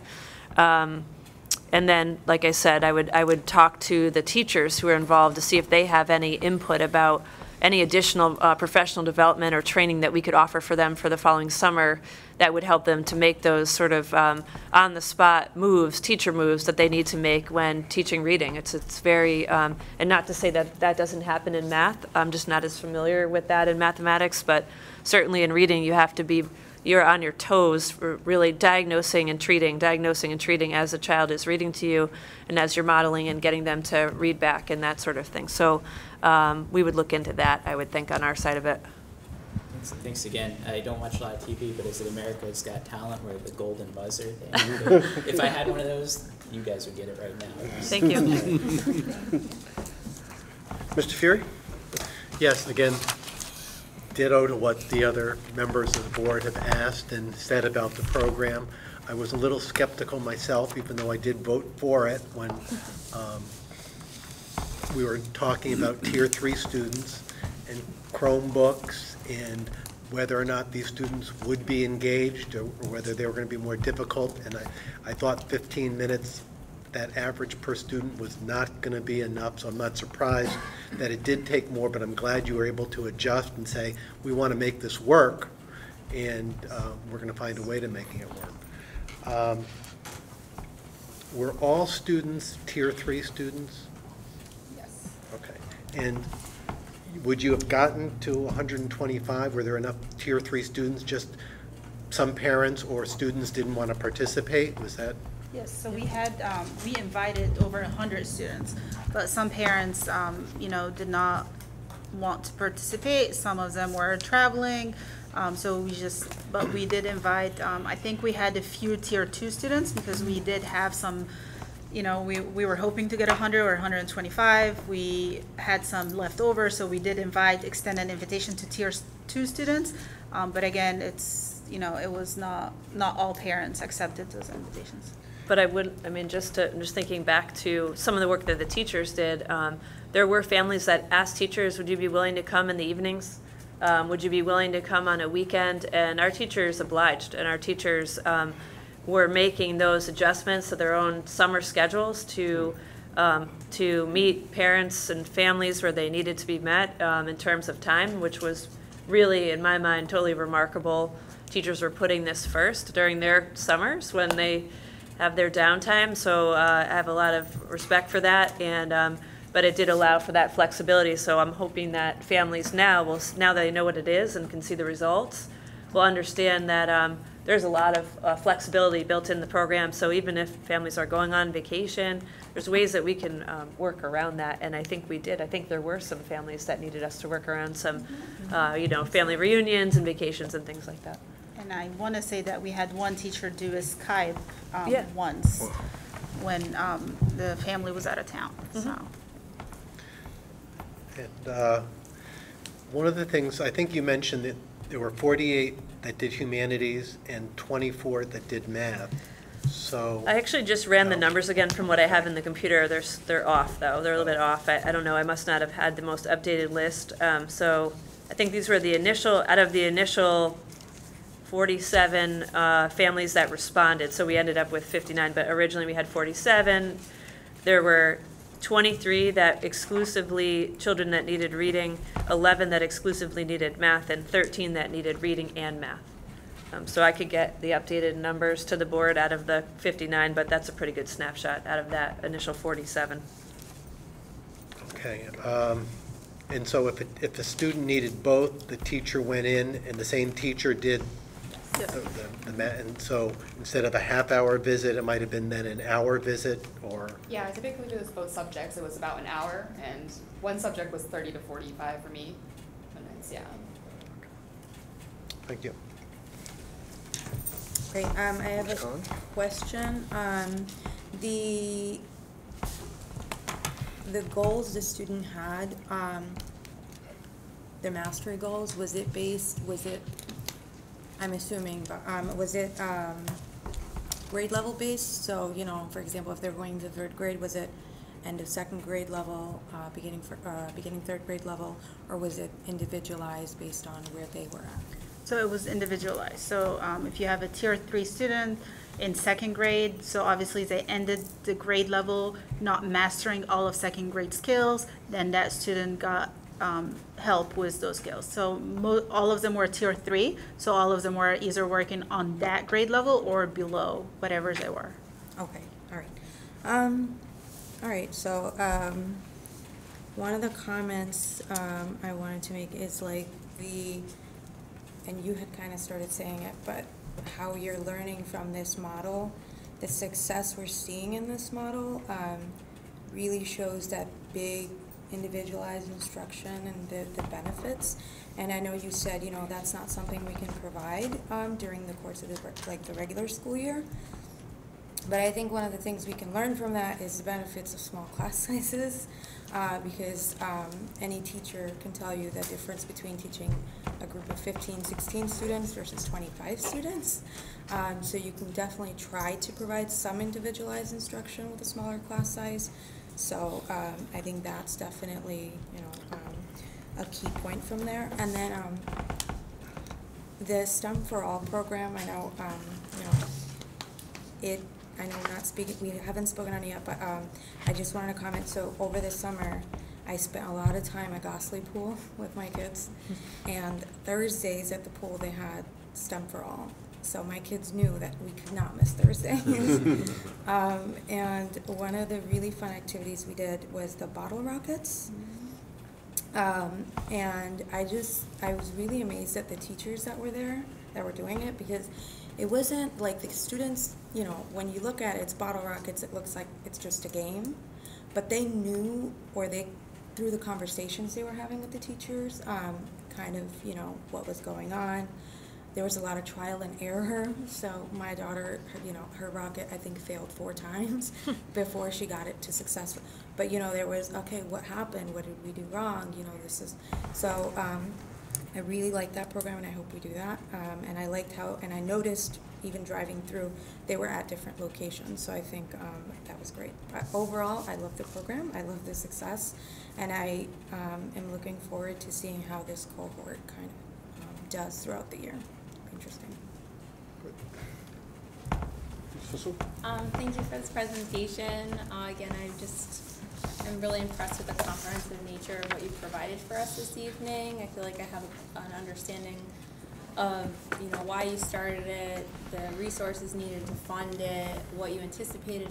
And then, like I said, I would talk to the teachers who are involved to see if they have any input about any additional professional development or training that we could offer for them for the following summer that would help them to make those sort of on-the-spot moves, teacher moves that they need to make when teaching reading. It's very, and not to say that that doesn't happen in math. I'm just not as familiar with that in mathematics, but certainly in reading you have to be, you're on your toes for really diagnosing and treating as a child is reading to you and as you're modeling and getting them to read back and that sort of thing. So we would look into that, I would think, on our side of it. Thanks again. I don't watch a lot of TV, but is it America's Got Talent where the golden buzzer thing? If I had one of those, you guys would get it right now. Thank you. Mr. Fury? Yes, again, ditto to what the other members of the board have asked and said about the program. I was a little skeptical myself, even though I did vote for it when we were talking about Tier 3 students and Chromebooks and whether or not these students would be engaged or whether they were going to be more difficult. And I thought 15 minutes, that average per student, was not going to be enough. So I'm not surprised that it did take more, but I'm glad you were able to adjust and say, we want to make this work, and we're going to find a way to making it work. Were all students Tier 3 students? Yes. Okay. And would you have gotten to 125? Were there enough Tier 3 students, just some parents or students didn't want to participate? Was that? Yes, so we had, we invited over 100 students, but some parents, you know, did not want to participate. Some of them were traveling, so but we did invite, I think we had a few Tier 2 students because we did have some, you know, we were hoping to get 100 or 125. We had some left over, so we did extend an invitation to Tier 2 students. But again, it's, you know, it was not all parents accepted those invitations. But I'm just thinking back to some of the work that the teachers did. There were families that asked teachers, would you be willing to come in the evenings? Would you be willing to come on a weekend? And our teachers obliged, and our teachers were making those adjustments to their own summer schedules to meet parents and families where they needed to be met in terms of time, which was really, in my mind, totally remarkable. Teachers were putting this first during their summers when they have their downtime, so I have a lot of respect for that, and but it did allow for that flexibility. So I'm hoping that families now that they know what it is and can see the results, will understand that there's a lot of flexibility built in the program. So even if families are going on vacation, there's ways that we can work around that, and I think we did. I think there were some families that needed us to work around some, you know, family reunions and vacations and things like that. And I want to say that we had one teacher do a Skype Yeah. once when the family was out of town, so. And one of the things, I think you mentioned that there were 48 that did humanities and 24 that did math. So I actually just ran the numbers again from what I have in the computer. They're off, though. They're a little bit off. I don't know. I must not have had the most updated list. So I think these were the initial, out of the initial 47 families that responded. So we ended up with 59, but originally we had 47. There were 23 that exclusively, children that needed reading, 11 that exclusively needed math, and 13 that needed reading and math. So I could get the updated numbers to the board out of the 59, but that's a pretty good snapshot out of that initial 47. Okay, and so if a student needed both, the teacher went in and the same teacher did the math, and so instead of a half-hour visit, it might have been then an hour visit, or? Yeah, I typically do this both subjects. It was about an hour, and one subject was 30 to 45 for me. minutes, yeah. Thank you. Great, I have a question. The goals the student had, their mastery goals, was it, I'm assuming, but was it grade level based? So, you know, for example, if they're going to third grade, was it end of second grade level, beginning third grade level, or was it individualized based on where they were at? So it was individualized. So if you have a tier 3 student in second grade, so obviously they ended the grade level not mastering all of second grade skills, then that student got help with those skills. So all of them were tier 3, so all of them were either working on that grade level or below, whatever they were. Okay, all right. So one of the comments I wanted to make is like and you had kind of started saying it, but how you're learning from this model, the success we're seeing in this model really shows that big individualized instruction and the benefits. And I know you said, you know, that's not something we can provide during the course of the regular school year. But I think one of the things we can learn from that is the benefits of small class sizes, because any teacher can tell you the difference between teaching a group of 15, 16 students versus 25 students. So you can definitely try to provide some individualized instruction with a smaller class size. So I think that's definitely, you know, a key point from there. And then the STEM for All program, I know, you know, I know we're not speaking, we haven't spoken on it yet, but I just wanted to comment. So over the summer, I spent a lot of time at Gossley Pool with my kids, and Thursdays at the pool they had STEM for All. So my kids knew that we could not miss Thursdays. And one of the really fun activities we did was the bottle rockets. And I was really amazed at the teachers that were there that were doing it, because it wasn't like the students, you know, when you look at it, it's bottle rockets, it looks like it's just a game, but they knew, or through the conversations they were having with the teachers, kind of, you know, what was going on. There was a lot of trial and error, so my daughter, you know, her rocket, I think, failed 4 times before she got it to successful. But, you know, there was, okay, what happened? What did we do wrong? You know, so I really like that program, and I hope we do that. And I liked and I noticed, even driving through, they were at different locations, so I think that was great. But overall, I love the program, I love the success, and I am looking forward to seeing how this cohort kind of does throughout the year. Interesting. Thank you for this presentation. Again, I'm really impressed with the comprehensive nature of what you provided for us this evening. I feel like I have an understanding of, you know, why you started it, the resources needed to fund it, what you anticipated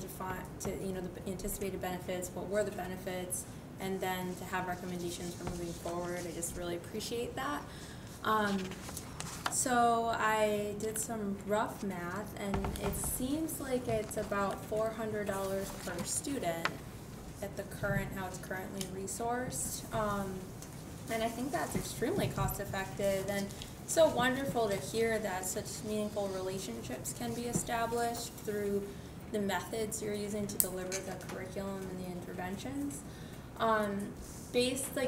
you know, the anticipated benefits, what were the benefits, and then to have recommendations for moving forward. I just really appreciate that. So I did some rough math, and it seems like it's about $400 per student at how it's currently resourced. And I think that's extremely cost effective. And so wonderful to hear that such meaningful relationships can be established through the methods you're using to deliver the curriculum and the interventions.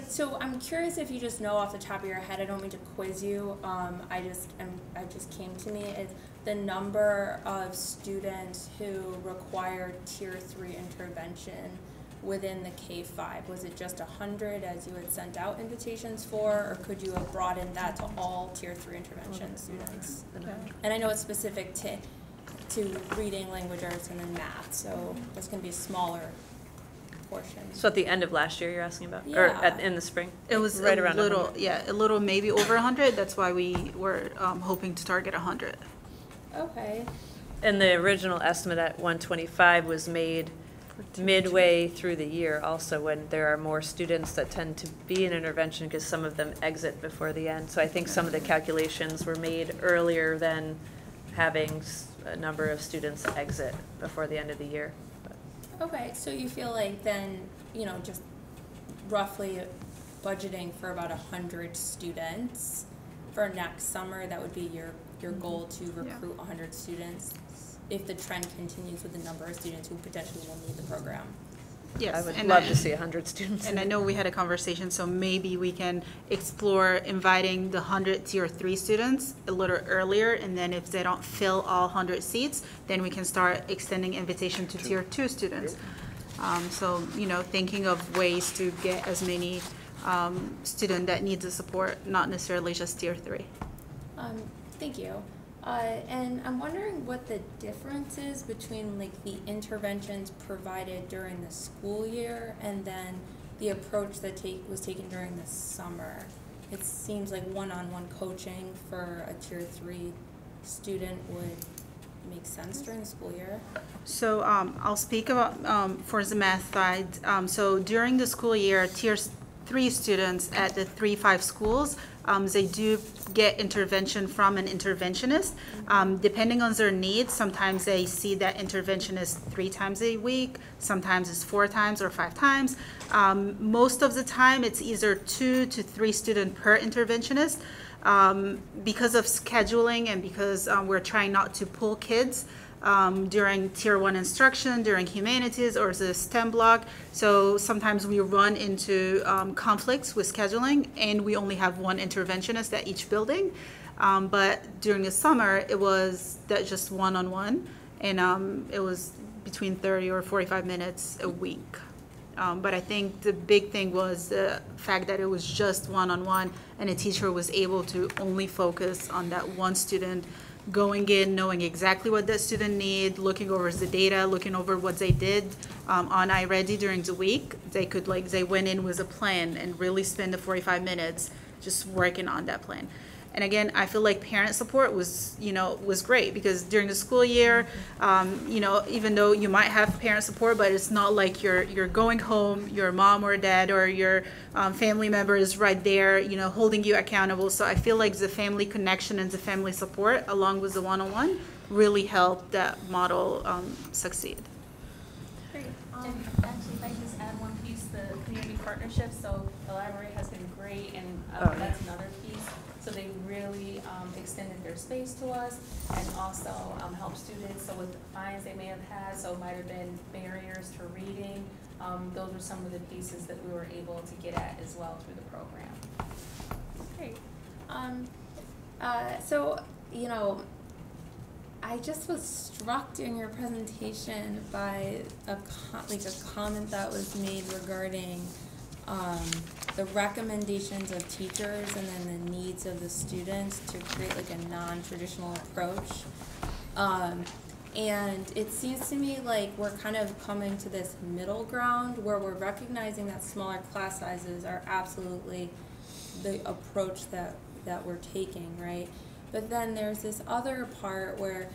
So I'm curious if you just know off the top of your head, I don't mean to quiz you, I just came to me, is the number of students who required Tier 3 intervention within the K-5. Was it just 100 as you had sent out invitations for, or could you have broadened that to all Tier 3 intervention students? And I know it's specific to reading, language arts, and then math, so this can be a smaller portion. So at the end of last year, you're asking about, or in the spring? It was right a around little, 100. a little maybe over 100. That's why we were hoping to target 100. Okay. And the original estimate at 125 was made midway through the year also, when there are more students that tend to be in intervention because some of them exit before the end. So I think some of the calculations were made earlier than having a number of students exit before the end of the year. Okay, so you feel like then, just roughly budgeting for about 100 students for next summer, that would be your goal to recruit 100 students if the trend continues with the number of students who potentially will need the program. Yes, I would love to see 100 students. And I know we had a conversation, so maybe we can explore inviting the 100 Tier 3 students a little earlier, and then if they don't fill all 100 seats, then we can start extending invitation to Tier 2 students. So, thinking of ways to get as many students that need the support, not necessarily just Tier 3. Thank you. And I'm wondering what the difference is between the interventions provided during the school year and then the approach that was taken during the summer. It seems like one-on-one coaching for a Tier 3 student would make sense during the school year. So I'll speak about for the math side. So during the school year, Tier 3 students at the 3-5 schools, they do get intervention from an interventionist. Depending on their needs, sometimes they see that interventionist 3 times a week, sometimes it's 4 times or 5 times. Most of the time, it's either 2 to 3 students per interventionist. Because of scheduling and because we're trying not to pull kids during Tier 1 instruction, during humanities or the STEM block. So sometimes we run into conflicts with scheduling, and we only have 1 interventionist at each building. But during the summer, it was just one-on-one, and it was between 30 or 45 minutes a week. But I think the big thing was the fact that it was just one-on-one, and a teacher was able to only focus on that one student, going in, knowing exactly what that student needs, looking over the data, looking over what they did on iReady during the week. They went in with a plan and really spend the 45 minutes just working on that plan. And again, I feel like parent support was great, because during the school year, even though you might have parent support, but it's not like you're going home, your mom or dad or your family member is right there, holding you accountable. So I feel like the family connection and the family support, along with the one-on-one, really helped that model succeed. Great. And actually, if I just add one piece, the community partnership. So the library has been great, and that's another piece. So they really extended their space to us, and also helped students. So with the fines they may have had, so it might have been barriers to reading. Those were some of the pieces that we were able to get at as well through the program. Great. So, I just was struck during your presentation by a comment that was made regarding the recommendations of teachers and then the needs of the students to create a non-traditional approach. And it seems to me like we're kind of coming to this middle ground where we're recognizing that smaller class sizes are absolutely the approach that we're taking, right? But then there's this other part where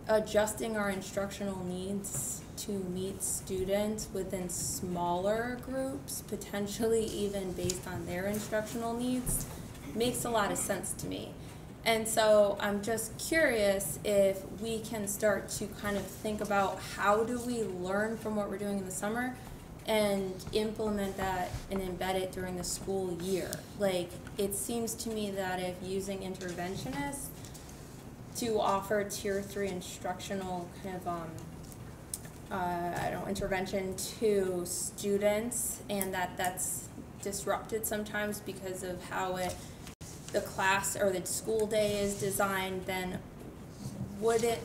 adjusting our instructional needs to meet students within smaller groups, potentially even based on their instructional needs, makes a lot of sense to me. And so I'm just curious if we can start to kind of think about how do we learn from what we're doing in the summer and implement that and embed it during the school year. Like, it seems to me that if using interventionists to offer tier 3 instructional kind of intervention to students, and that's disrupted sometimes because of how the class or the school day is designed, then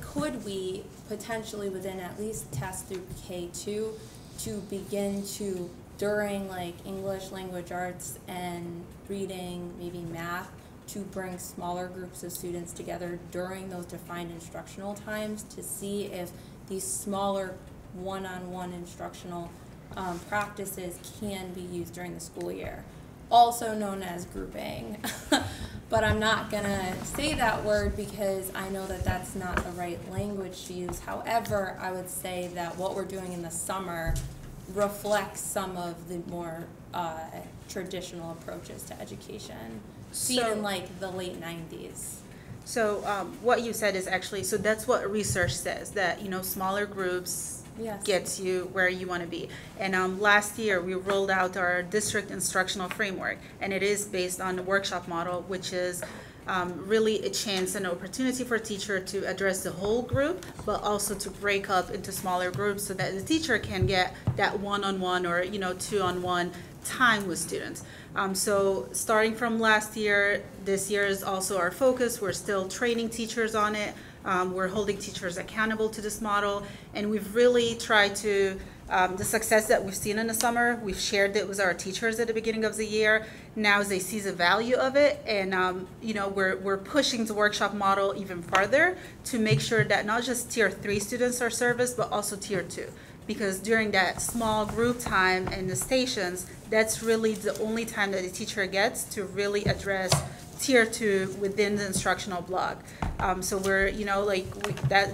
could we potentially within at least test through K2 to begin to, during like English language arts and reading, maybe math, to bring smaller groups of students together during those defined instructional times to see if these smaller one-on-one instructional practices can be used during the school year, also known as grouping. But I'm not gonna say that word because I know that that's not the right language to use. However, I would say that what we're doing in the summer reflects some of the more traditional approaches to education seen in like the late 90s. So what you said is actually, so that's what research says, that, you know, smaller groups gets you where you want to be. And last year we rolled out our district instructional framework, and it is based on the workshop model, which is really a chance and opportunity for a teacher to address the whole group, but also to break up into smaller groups so that the teacher can get that one-on-one or, you know, two-on-one time with students. So starting from last year, this year is also our focus. We're still training teachers on it. We're holding teachers accountable to this model, and we've really tried to, the success that we've seen in the summer, we've shared it with our teachers at the beginning of the year. Now as they see the value of it, and you know, we're pushing the workshop model even farther to make sure that not just tier 3 students are serviced, but also tier 2. Because during that small group time in the stations, that's really the only time that the teacher gets to really address tier 2 within the instructional block. So we're, you know, like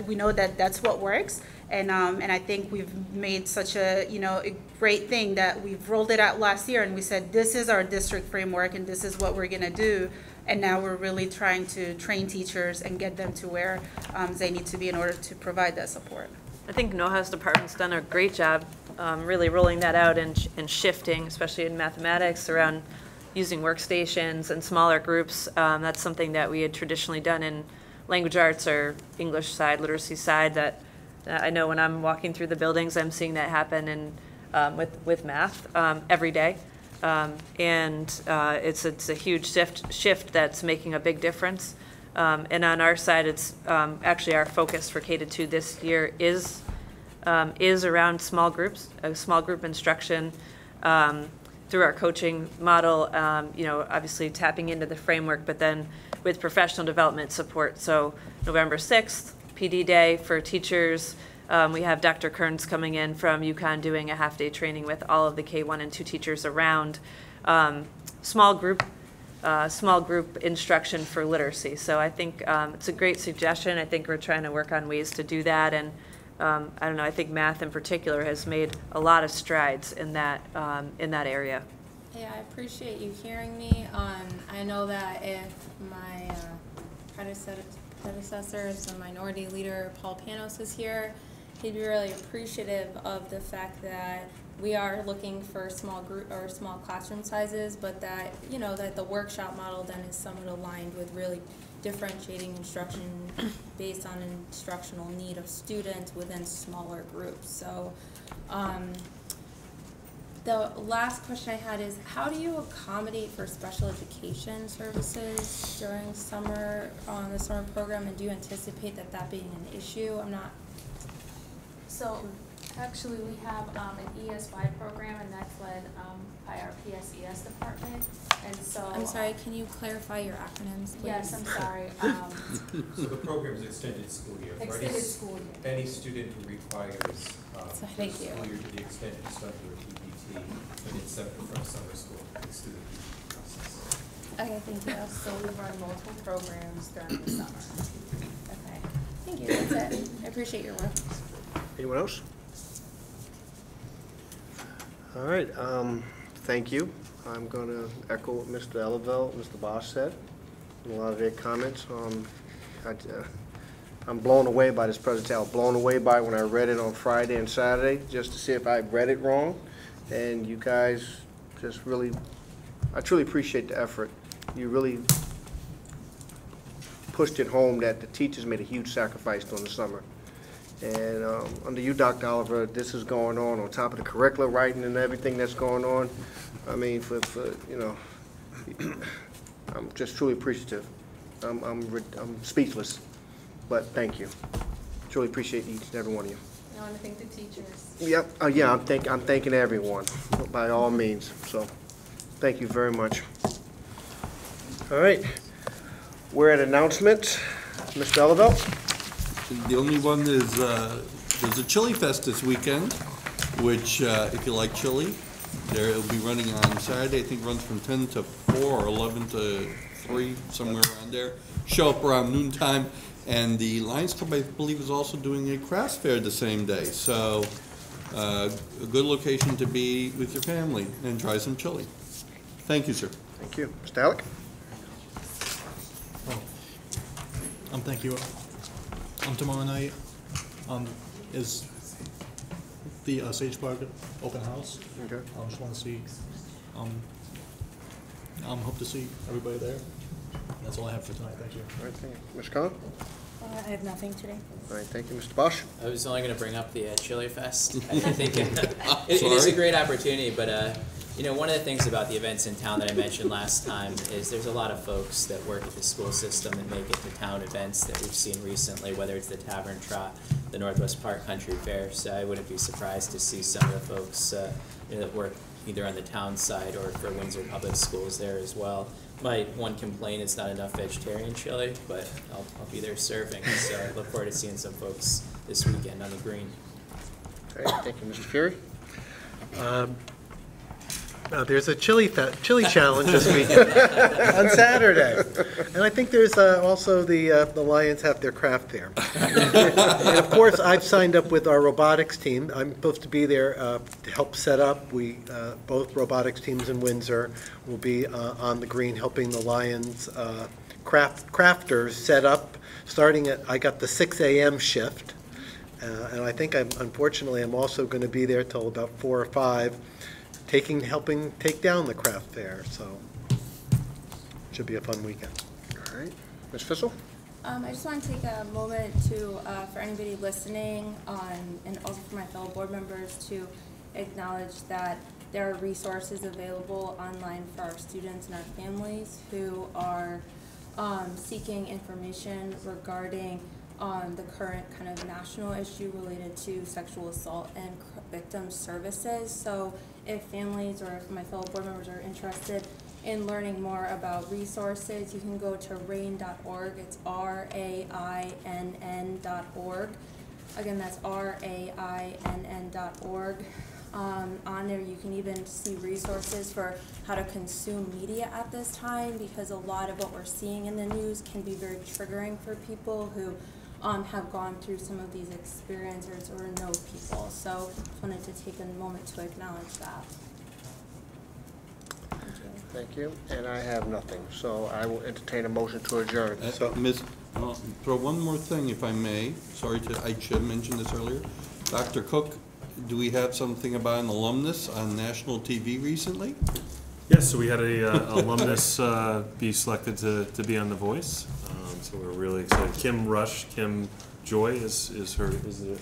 we know that that's what works, and I think we've made such a, you know, a great thing that we've rolled it out last year, and we said this is our district framework and this is what we're gonna do, and now we're really trying to train teachers and get them to where they need to be in order to provide that support. I think NOHA's department's done a great job really rolling that out and shifting, especially in mathematics, around using workstations and smaller groups. That's something that we had traditionally done in language arts or English side, literacy side, that I know when I'm walking through the buildings, I'm seeing that happen with math every day. It's a huge shift that's making a big difference. And on our side, it's actually our focus for K-2 this year is around small groups, small group instruction through our coaching model, you know, obviously tapping into the framework, but then with professional development support. So November 6th, PD Day for teachers. We have Dr. Kearns coming in from UConn doing a half-day training with all of the K1 and 2 teachers around small group instruction for literacy. So I think it's a great suggestion. I think we're trying to work on ways to do that, and I don't know, I think math in particular has made a lot of strides in that area. Yeah, I appreciate you hearing me. I know that if my predecessor as the minority leader, Paul Panos, is here, he'd be really appreciative of the fact that we are looking for small group or small classroom sizes, but that, you know, that the workshop model then is somewhat aligned with really differentiating instruction based on instructional need of students within smaller groups. So the last question I had is, how do you accommodate for special education services during summer on the summer program, and do you anticipate that being an issue? I'm not. So actually we have an ES5 program, and that's led by our PSES department. And so I'm sorry, can you clarify your acronyms, please? Yes, I'm sorry. So the program is extended school year. Extended school year. Any student who requires thank school you. year to the extent it's done through a PPT, but it's separate from summer school. It's through the PPT process. Okay, thank you. So we run multiple programs during the summer. Okay, thank you. That's it. I appreciate your work. Anyone else? All right, thank you. I'm going to echo what Mr. Eleveld, Mr. Bosch said, and a lot of their comments. I'm blown away by this presentation. I was blown away by it when I read it on Friday and Saturday, just to see if I read it wrong. and you guys just really, I truly appreciate the effort. You really pushed it home that the teachers made a huge sacrifice during the summer. And under you, Dr. Oliver, this is going on top of the curricular writing and everything that's going on. I mean, for you know, I'm just truly appreciative. I'm speechless, but thank you. Truly appreciate each and every one of you. I want to thank the teachers. Yep. Yeah, I'm thanking everyone by all means. So, thank you very much. All right. We're at announcements. Mr. Ellervelt. The only one is, there's a Chili Fest this weekend, which, if you like chili, it'll be running on Saturday. I think runs from 10 to 4 or 11 to 3, somewhere around there. Show up around noontime. And the Lions Club, I believe, is also doing a crafts fair the same day. So a good location to be with your family and try some chili. Thank you, sir. Thank you. Mr. Alec? Thank you. Tomorrow night is the Sage Park open house. Okay. I just want to see, hope to see everybody there. That's all I have for tonight. Thank you. All right, thank you. Mr. Khan? I have nothing today. All right, thank you. Mr. Bosch? I was only going to bring up the Chili Fest. I think it is a great opportunity, but you know, one of the things about the events in town that I mentioned last time is there's a lot of folks that work at the school system that make it to town events that we've seen recently, whether it's the Tavern Trot, the Northwest Park Country Fair. So I wouldn't be surprised to see some of the folks you know, that work either on the town side or for Windsor Public Schools there as well. My one complaint is not enough vegetarian chili, but I'll be there serving. So I look forward to seeing some folks this weekend on the green. Okay, thank you. Mr. Fury? There's a chili challenge this week on Saturday, and I think there's also the Lions have their craft fair. And of course, I've signed up with our robotics team. I'm supposed to be there to help set up. We both robotics teams in Windsor will be on the green helping the Lions crafters set up. Starting at, I got the 6 a.m. shift, and I think unfortunately I'm also going to be there till about 4 or 5. Helping take down the craft fair, so should be a fun weekend. All right, Ms. Fissel? I just want to take a moment to, for anybody listening, and also for my fellow board members, to acknowledge that there are resources available online for our students and our families who are seeking information regarding the current kind of national issue related to sexual assault and victim services. So if families or if my fellow board members are interested in learning more about resources, you can go to rainn.org. It's RAINN.org. Again, that's RAINN.org. On there you can even see resources for how to consume media at this time, because a lot of what we're seeing in the news can be very triggering for people who have gone through some of these experiences or know people. So just wanted to take a moment to acknowledge that. Thank you. And I have nothing, so I will entertain a motion to adjourn. Throw one more thing, if I may. Sorry, I should have mentioned this earlier. Dr. Cook, do we have something about an alumnus on national TV recently? Yes, so we had a alumnus be selected to be on The Voice. So we're really excited. Kim Joy is it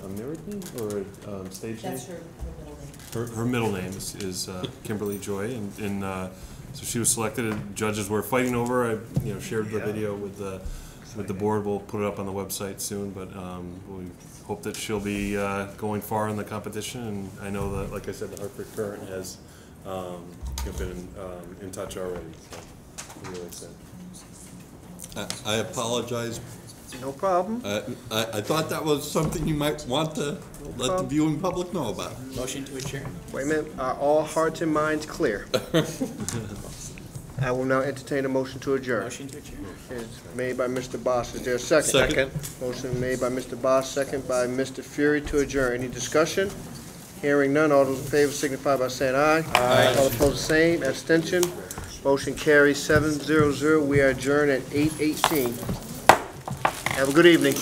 a married name or a stage name? That's her middle name. Her middle name is Kimberly Joy, and so she was selected. And judges were fighting over. I shared the video with the board. We'll put it up on the website soon, but we hope that she'll be going far in the competition. And I know that, like I said, the Hartford Current has been in touch already. So we're really excited. I apologize. No problem. I thought that was something you might want to let the viewing public know about. Motion to adjourn. Wait a minute. Are all hearts and minds clear? I will now entertain a motion to adjourn. Motion to adjourn. It's made by Mr. Boss. Is there a second? Second. Motion made by Mr. Boss, second by Mr. Fury to adjourn. Any discussion? Hearing none. All those in favor signify by saying aye. Aye. All opposed, the same. Abstention. Motion carries 7-0-0. We are adjourned at 8:18. Have a good evening.